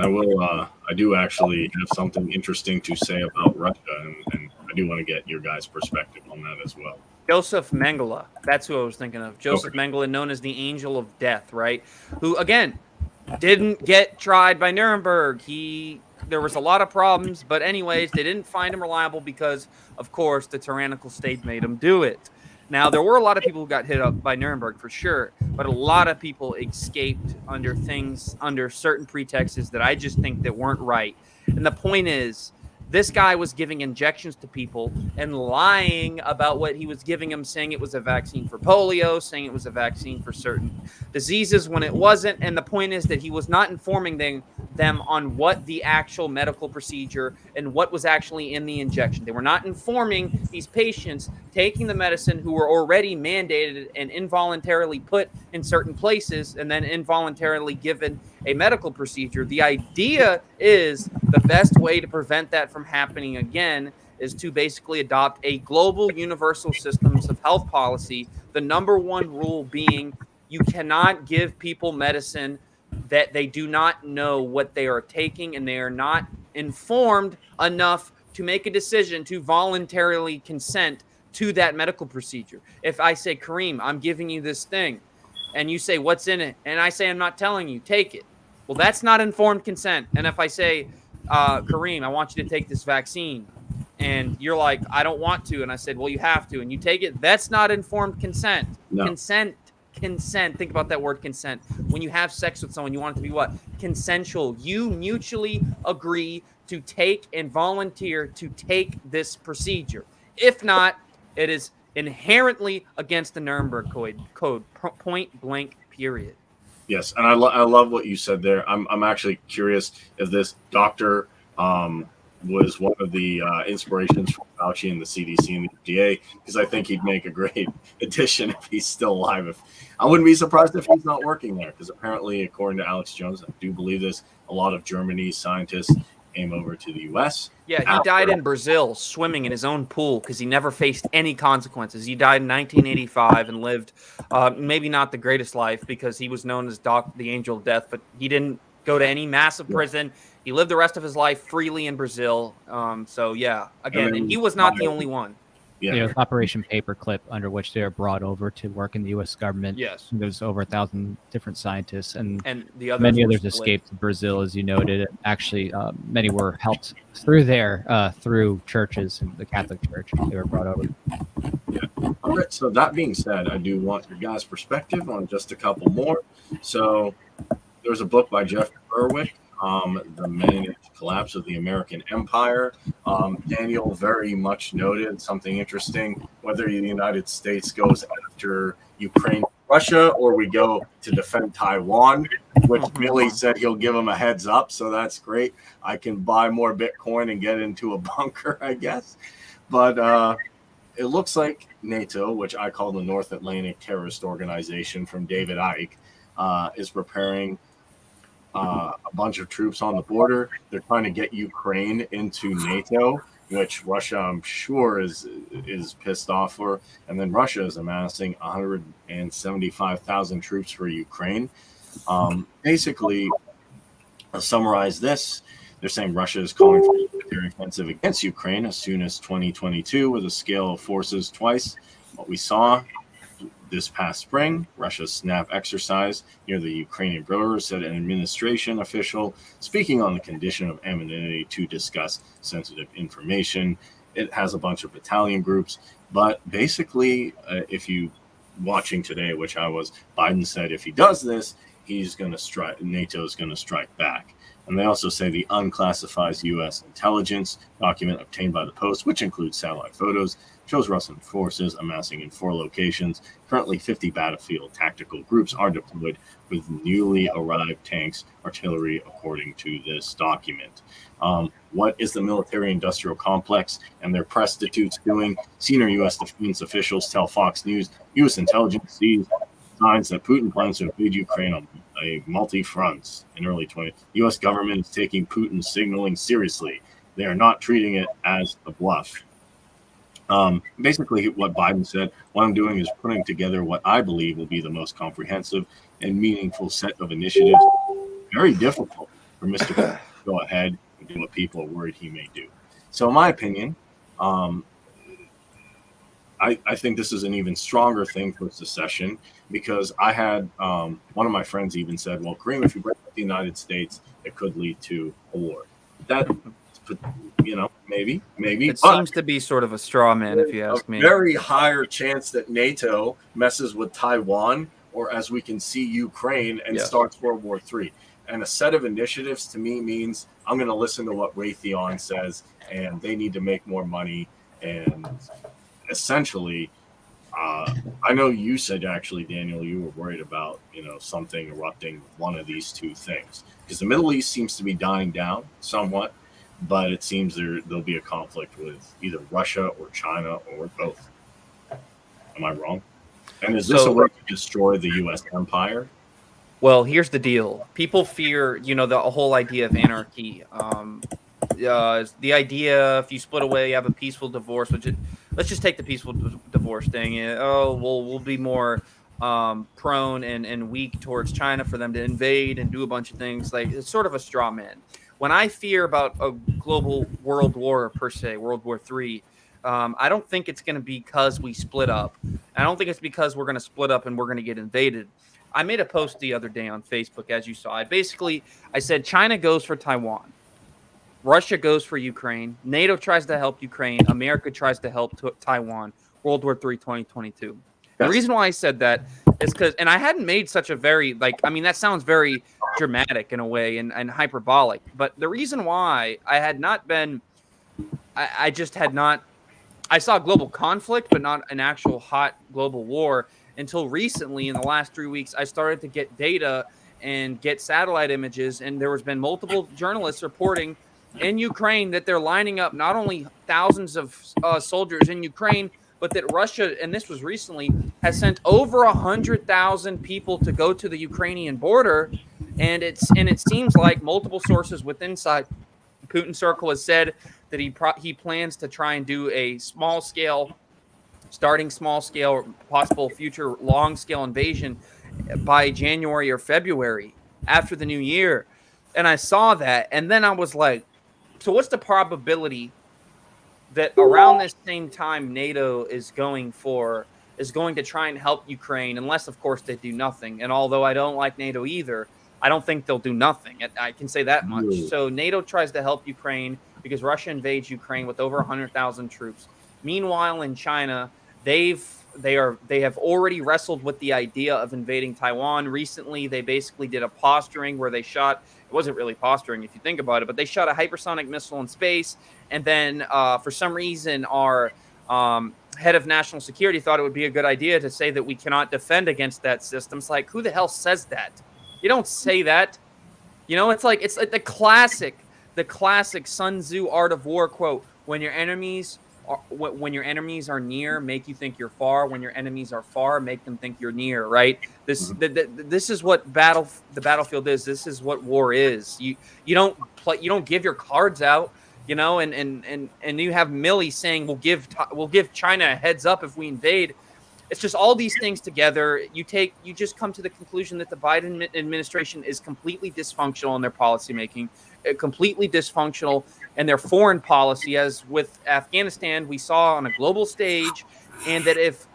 I do actually have something interesting to say about Russia, and I do want to get your guys' perspective on that as well. Joseph Mengele. That's who I was thinking of. Joseph Mengele, known as the Angel of Death, right? Who, again, didn't get tried by Nuremberg. There was a lot of problems, but anyways, they didn't find him reliable because, of course, the tyrannical state made him do it. Now, there were a lot of people who got hit up by Nuremberg for sure, but a lot of people escaped under certain pretexts that I just think that weren't right. And the point is, this guy was giving injections to people and lying about what he was giving them, saying it was a vaccine for polio, saying it was a vaccine for certain diseases when it wasn't. And the point is that he was not informing them on what the actual medical procedure and what was actually in the injection. They were not informing these patients taking the medicine who were already mandated and involuntarily put in certain places and then involuntarily given a medical procedure. The idea is the best way to prevent that from happening again is to basically adopt a global universal systems of health policy. The number one rule being you cannot give people medicine that they do not know what they are taking and they are not informed enough to make a decision to voluntarily consent to that medical procedure. If I say, Kareem, I'm giving you this thing, and you say, what's in it? And I say, I'm not telling you, take it. Well, that's not informed consent. And if I say, Kareem, I want you to take this vaccine, and you're like, I don't want to. And I said, well, you have to. And you take it. That's not informed consent. No. Consent. Think about that word consent. When you have sex with someone, you want it to be what? Consensual. You mutually agree to take and volunteer to take this procedure. If not, it is inherently against the Nuremberg Code. Point blank, period. Yes, and I love what you said there. I'm actually curious if this doctor was one of the inspirations for Fauci and the CDC and the FDA, because I think he'd make a great addition if he's still alive. I wouldn't be surprised if he's not working there, because apparently, according to Alex Jones, I do believe this, a lot of Germany's scientists came over to the U.S. Yeah, he died in Brazil swimming in his own pool because he never faced any consequences. He died in 1985 and lived maybe not the greatest life because he was known as the Angel of Death, but he didn't go to any massive prison. He lived the rest of his life freely in Brazil. So, yeah, again, and he was not the only one. Yeah, Operation Paperclip, under which they were brought over to work in the U.S. government. Yes. There's over 1,000 different scientists, and many others escaped to Brazil, as you noted. Actually, many were helped through through churches, the Catholic Church. They were brought over. Yeah. All right. So that being said, I do want your guys' perspective on just a couple more. So there's a book by Jeff Berwick, The Managed Collapse of the American Empire. Daniel very much noted something interesting, whether the United States goes after Ukraine, Russia, or we go to defend Taiwan, which Billy said he'll give him a heads up. So that's great. I can buy more Bitcoin and get into a bunker, I guess. But it looks like NATO, which I call the North Atlantic Terrorist Organization from David Icke, is preparing a bunch of troops on the border. They're trying to get Ukraine into NATO, which Russia, I'm sure, is pissed off for. And then Russia is amassing 175,000 troops for Ukraine. Basically, I'll summarize this. They're saying Russia is calling for a military offensive against Ukraine as soon as 2022 with a scale of forces twice what we saw this past spring. Russia's snap exercise near the Ukrainian border, said an administration official speaking on the condition of anonymity to discuss sensitive information. It has a bunch of battalion groups, but basically, if you watching today, which I was, Biden said if he does this, he's going to strike. NATO is going to strike back. And they also say the unclassified U.S. intelligence document obtained by the Post, which includes satellite photos, shows Russian forces amassing in 4 locations. Currently, 50 battlefield tactical groups are deployed with newly arrived tanks, artillery, according to this document. What is the military-industrial complex and their prostitutes doing? Senior U.S. defense officials tell Fox News U.S. intelligence sees signs that Putin plans to invade Ukraine on a multi-fronts in early 20. U.S. government is taking Putin's signaling seriously. They are not treating it as a bluff. Basically, what Biden said, what I'm doing is putting together what I believe will be the most comprehensive and meaningful set of initiatives. Very difficult for Mr. Putin to go ahead and do what people are worried he may do. So in my opinion, Um, I think this is an even stronger thing for secession, because I had one of my friends even said, well, Kareem, if you break up the United States, it could lead to a war. That, maybe. It seems to be sort of a straw man, if you ask me. Very higher chance that NATO messes with Taiwan, or as we can see, Ukraine, and starts World War III. And a set of initiatives to me means I'm going to listen to what Raytheon says, and they need to make more money. And essentially, I know you said, actually, Daniel, you were worried about, something erupting with one of these two things, because the Middle East seems to be dying down somewhat, but it seems there'll be a conflict with either Russia or China or both. Am I wrong? And is this a way to destroy the U.S. empire? Well, here's the deal. People fear, the whole idea of anarchy. The idea, if you split away, you have a peaceful divorce, let's just take the peaceful divorce thing. We'll be more prone and weak towards China for them to invade and do a bunch of things. Like, it's sort of a straw man. When I fear about a global world war, per se, World War III, I don't think it's going to be because we split up. I don't think it's because we're going to split up and we're going to get invaded. I made a post the other day on Facebook, as you saw. I said China goes for Taiwan. Russia goes for Ukraine. NATO tries to help Ukraine. America tries to help Taiwan. World War III 2022. The reason why I said that is because, and I hadn't made such a very, that sounds very dramatic in a way and hyperbolic. But the reason why I had not been, I just had not, I saw global conflict, but not an actual hot global war until recently. In the last 3 weeks, I started to get data and get satellite images. And there has been multiple journalists reporting in Ukraine that they're lining up not only thousands of soldiers in Ukraine, but that Russia, and this was recently, has sent over 100,000 people to go to the Ukrainian border. And it seems like multiple sources inside Putin circle has said that he plans to try and do a starting small scale, possible future long scale invasion by January or February after the new year. And I saw that, and then I was like, so what's the probability that around this same time NATO is going to try and help Ukraine, unless of course they do nothing? And although I don't like NATO either, I don't think they'll do nothing. I can say that much. So NATO tries to help Ukraine because Russia invades Ukraine with over 100,000 troops. Meanwhile, in China, they have already wrestled with the idea of invading Taiwan. Recently, they basically did a posturing where they shot. It wasn't really posturing if you think about it, but they shot a hypersonic missile in space. And then for some reason, our head of national security thought it would be a good idea to say that we cannot defend against that system. It's like, who the hell says that? You don't say that. It's like the classic Sun Tzu Art of War quote: when your enemies are near, make you think you're far. When your enemies are far, make them think you're near. Right? This is what the battlefield is. This is what war is. You don't give your cards out. And you have Milley saying we'll give China a heads up if we invade. It's just all these things together. You just come to the conclusion that the Biden administration is completely dysfunctional in their policymaking, completely dysfunctional in their foreign policy. As with Afghanistan, we saw on a global stage, and that if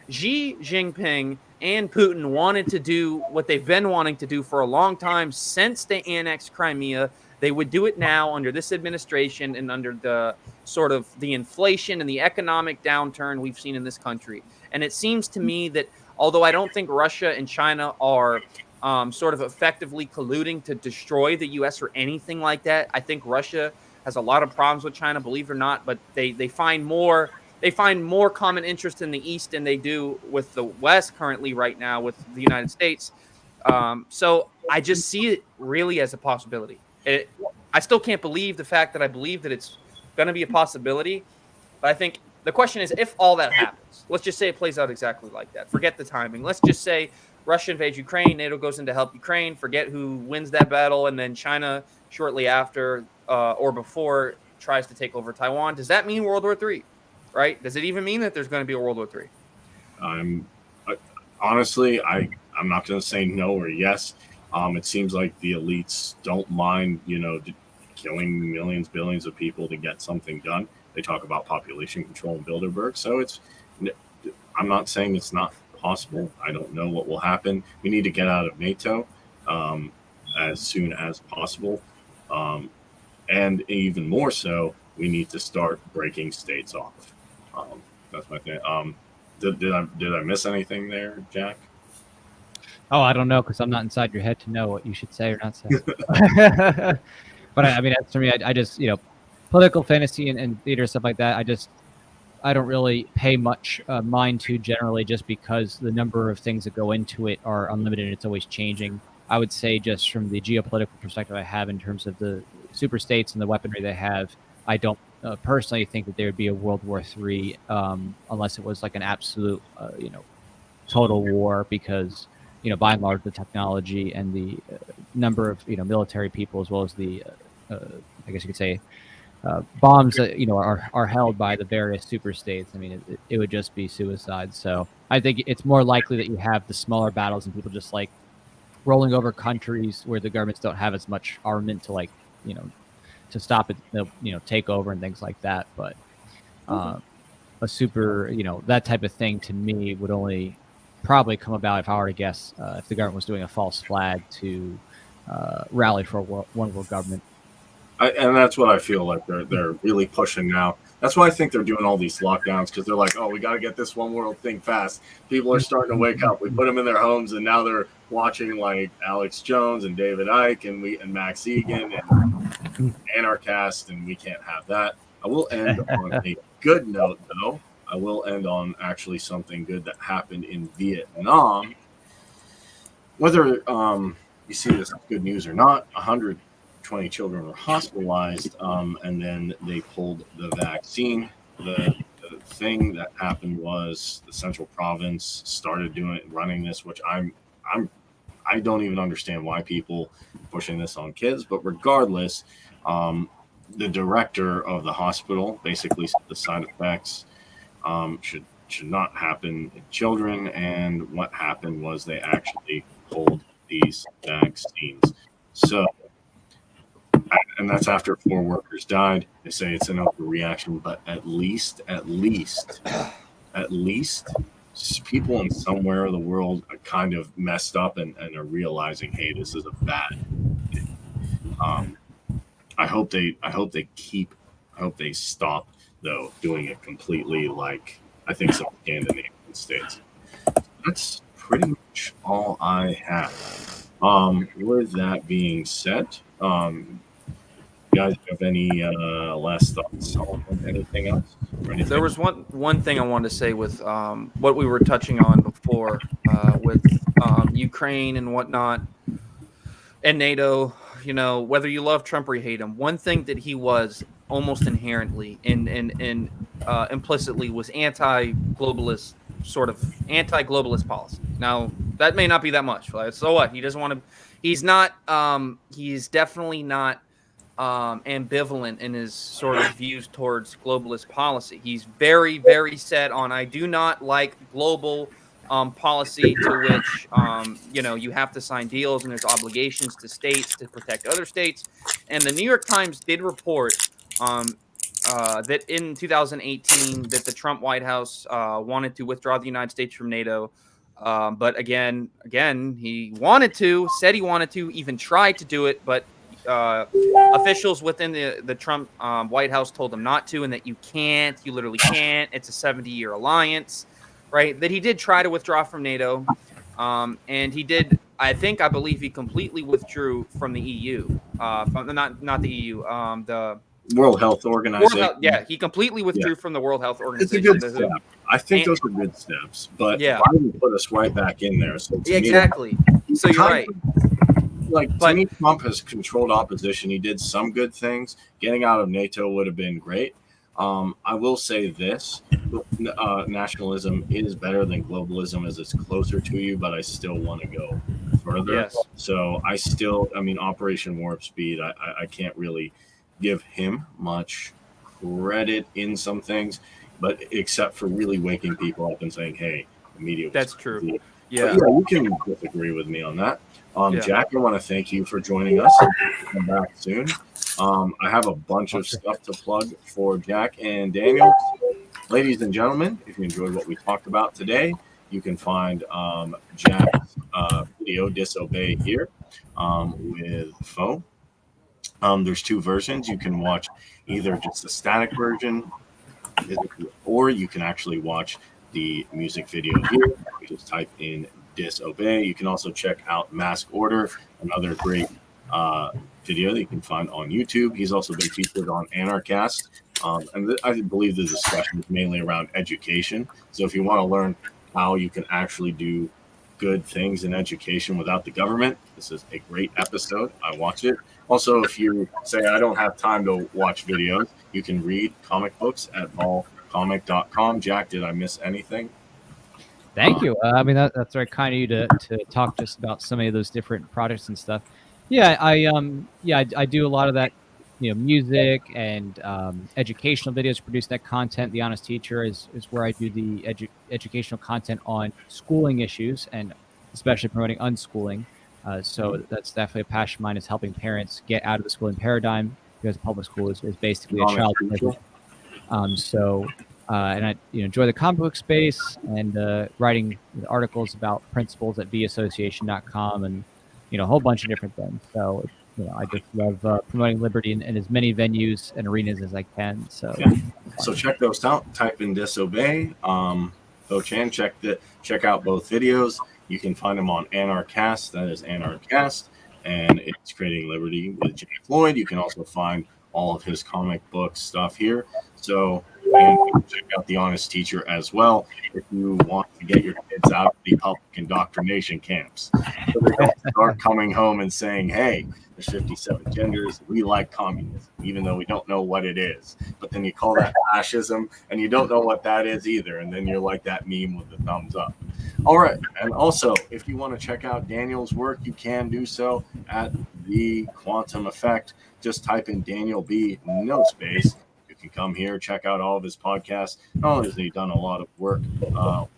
Xi Jinping and Putin wanted to do what they've been wanting to do for a long time since they annexed Crimea, they would do it now under this administration and under the sort of the inflation and the economic downturn we've seen in this country. And it seems to me that although I don't think Russia and China are sort of effectively colluding to destroy the U.S. or anything like that, I think Russia has a lot of problems with China, believe it or not, but they find more common interest in the East than they do with the West currently right now with the United States. So I just see it really as a possibility. I still can't believe the fact that I believe that it's going to be a possibility. But I think the question is, if all that happens, let's just say it plays out exactly like that. Forget the timing. Let's just say Russia invades Ukraine, NATO goes in to help Ukraine, forget who wins that battle, and then China shortly after or before tries to take over Taiwan. Does that mean World War III? Right? Does it even mean that there's going to be a World War III? Honestly, I'm not going to say no or yes. It seems like the elites don't mind, killing millions, billions of people to get something done. They talk about population control in Bilderberg. So I'm not saying it's not possible. I don't know what will happen. We need to get out of NATO as soon as possible. And even more so, we need to start breaking states off. That's my thing. Did I miss anything there, Jack? Oh, I don't know, because I'm not inside your head to know what you should say or not say. But I mean, as for me, I just, political fantasy and theater, stuff like that, I don't really pay much mind to generally, just because the number of things that go into it are unlimited and it's always changing. I would say, just from the geopolitical perspective I have in terms of the super states and the weaponry they have, I don't personally think that there would be a World War III unless it was like an absolute, total war, because, by and large, the technology and the number of, military people, as well as the, I guess you could say, bombs that, are held by the various super states. I mean, it would just be suicide. So I think it's more likely that you have the smaller battles and people just like rolling over countries where the governments don't have as much armament to to stop it, take over and things like that. But a super, that type of thing to me would only probably come about, if I were to guess, if the government was doing a false flag to rally for one world government. And that's what I feel like they're really pushing now. That's why I think they're doing all these lockdowns, because they're like, oh, we got to get this one world thing fast. People are starting to wake up. We put them in their homes, and now they're watching like Alex Jones and David Icke and Max Egan and Anarchast, and we can't have that. I will end on a good note, though. I will end on actually something good that happened in Vietnam. Whether you see this as good news or not, 120 children were hospitalized, and then they pulled the vaccine. The thing that happened was the Central Province started running this, which I don't even understand why people pushing this on kids. But regardless, the director of the hospital basically said the side effects should not happen in children, and what happened was they actually pulled these vaccines. So, and that's after 4 workers died. They say it's an overreaction, but at least people in somewhere of the world are kind of messed up and are realizing, hey, this is a bad thing. I hope they stop, though, doing it completely, like I think some Scandinavian states. That's pretty much all I have. With that being said, you guys have any last thoughts on anything else? There was one thing I wanted to say with what we were touching on before with Ukraine and whatnot, and NATO. Whether you love Trump or you hate him, one thing that he was almost inherently and implicitly was anti-globalist policy. Now, that may not be that much. So what? He doesn't want to. He's not. He's definitely not ambivalent in his sort of views towards globalist policy. He's very, very set on, I do not like global policy to which, you have to sign deals and there's obligations to states to protect other states. And the New York Times did report that in 2018 that the Trump White House wanted to withdraw the United States from NATO. But again, he said he wanted to, even tried to do it, but officials within the Trump White House told him not to, and that you literally can't. It's a 70-year alliance, right? That he did try to withdraw from NATO, and he did. I believe he completely withdrew from the EU, not the EU, the World Health Organization. He completely withdrew from the World Health It's Organization. a good step. I think those are good steps, but Biden put us right back in there. So exactly. So you're right. To me, Trump has controlled opposition. He did some good things. Getting out of NATO would have been great. I will say this: nationalism is better than globalism, as it's closer to you. But I still want to go further. Yes. So Operation Warp Speed. I can't really give him much credit in some things, but except for really waking people up and saying, "Hey, the media." That's true. Yeah, you can disagree with me on that. Jack, I want to thank you for joining us. Come back soon. I have a bunch of stuff to plug for Jack and Daniel. Ladies and gentlemen, if you enjoyed what we talked about today, you can find Jack's video Disobey here with Foe. There's two versions. You can watch either just the static version, or you can actually watch the music video here. You just type in Disobey. You can also check out Mask Order, another great video that you can find on YouTube. He's also been featured on Anarchast. And I believe the discussion is mainly around education. So if you want to learn how you can actually do good things in education without the government, this is a great episode. I watch it. Also, if you say, I don't have time to watch videos, you can read comic books at volcomic.com. Jack, did I miss anything? Thank you. I mean, that's very kind of you to talk just about so many of those different projects and stuff. Yeah, I do a lot of that, music and educational videos, produce that content. The Honest Teacher is where I do the educational content on schooling issues and especially promoting unschooling. So that's definitely a passion of mine, is helping parents get out of the schooling paradigm, because public school is basically a child. And I enjoy the comic book space and writing articles about principles at vassociation.com and a whole bunch of different things. So I just love promoting liberty in as many venues and arenas as I can. So So check those out. Type in Disobey. Chan, check out both videos. You can find them on Anarchast. That is Anarchast, and it's Creating Liberty with Jake Lloyd. You can also find all of his comic book stuff here. So, and check out The Honest Teacher as well if you want to get your kids out of the public indoctrination camps, so they don't start coming home and saying, hey, there's 57 genders, we like communism, even though we don't know what it is. But then you call that fascism, and you don't know what that is either, and then you're like that meme with the thumbs up. All right, and also, if you want to check out Daniel's work, you can do so at The Quantum Effect. Just type in Daniel B, no space. You can come here, check out all of his podcasts. Not only has he done a lot of work with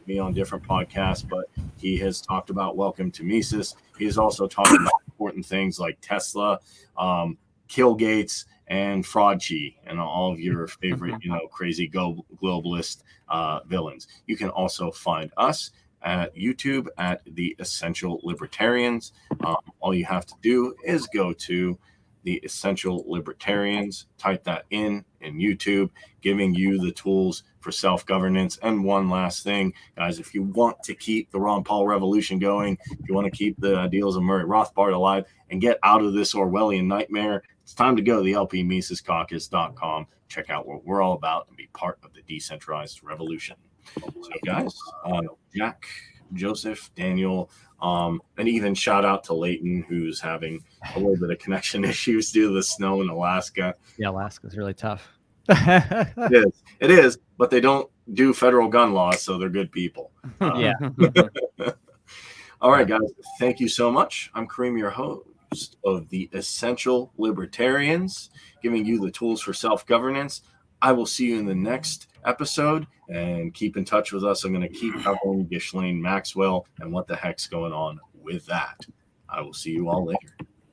me on different podcasts, but he has talked about Welcome to Mises. He's also talked about important things like Tesla, Killgates, and Fraudchi, and all of your favorite, crazy globalist villains. You can also find us at YouTube at The Essential Libertarians. All you have to do is go to The Essential Libertarians, type that in YouTube, giving you the tools for self-governance. And one last thing, guys, if you want to keep the Ron Paul revolution going, if you want to keep the ideals of Murray Rothbard alive and get out of this Orwellian nightmare, it's time to go to the lpmisescaucus.com, check out what we're all about, and be part of the decentralized revolution. So, guys, Jack, Joseph, Daniel, and even shout out to Leighton, who's having a little bit of connection issues due to the snow in Alaska. Yeah, Alaska's really tough. It is, but they don't do federal gun laws, so they're good people. Yeah. All right, guys, thank you so much. I'm Kareem, your host of The Essential Libertarians, giving you the tools for self-governance. I will see you in the next episode, and keep in touch with us. I'm going to keep covering Ghislaine Maxwell and what the heck's going on with that. I will see you all later.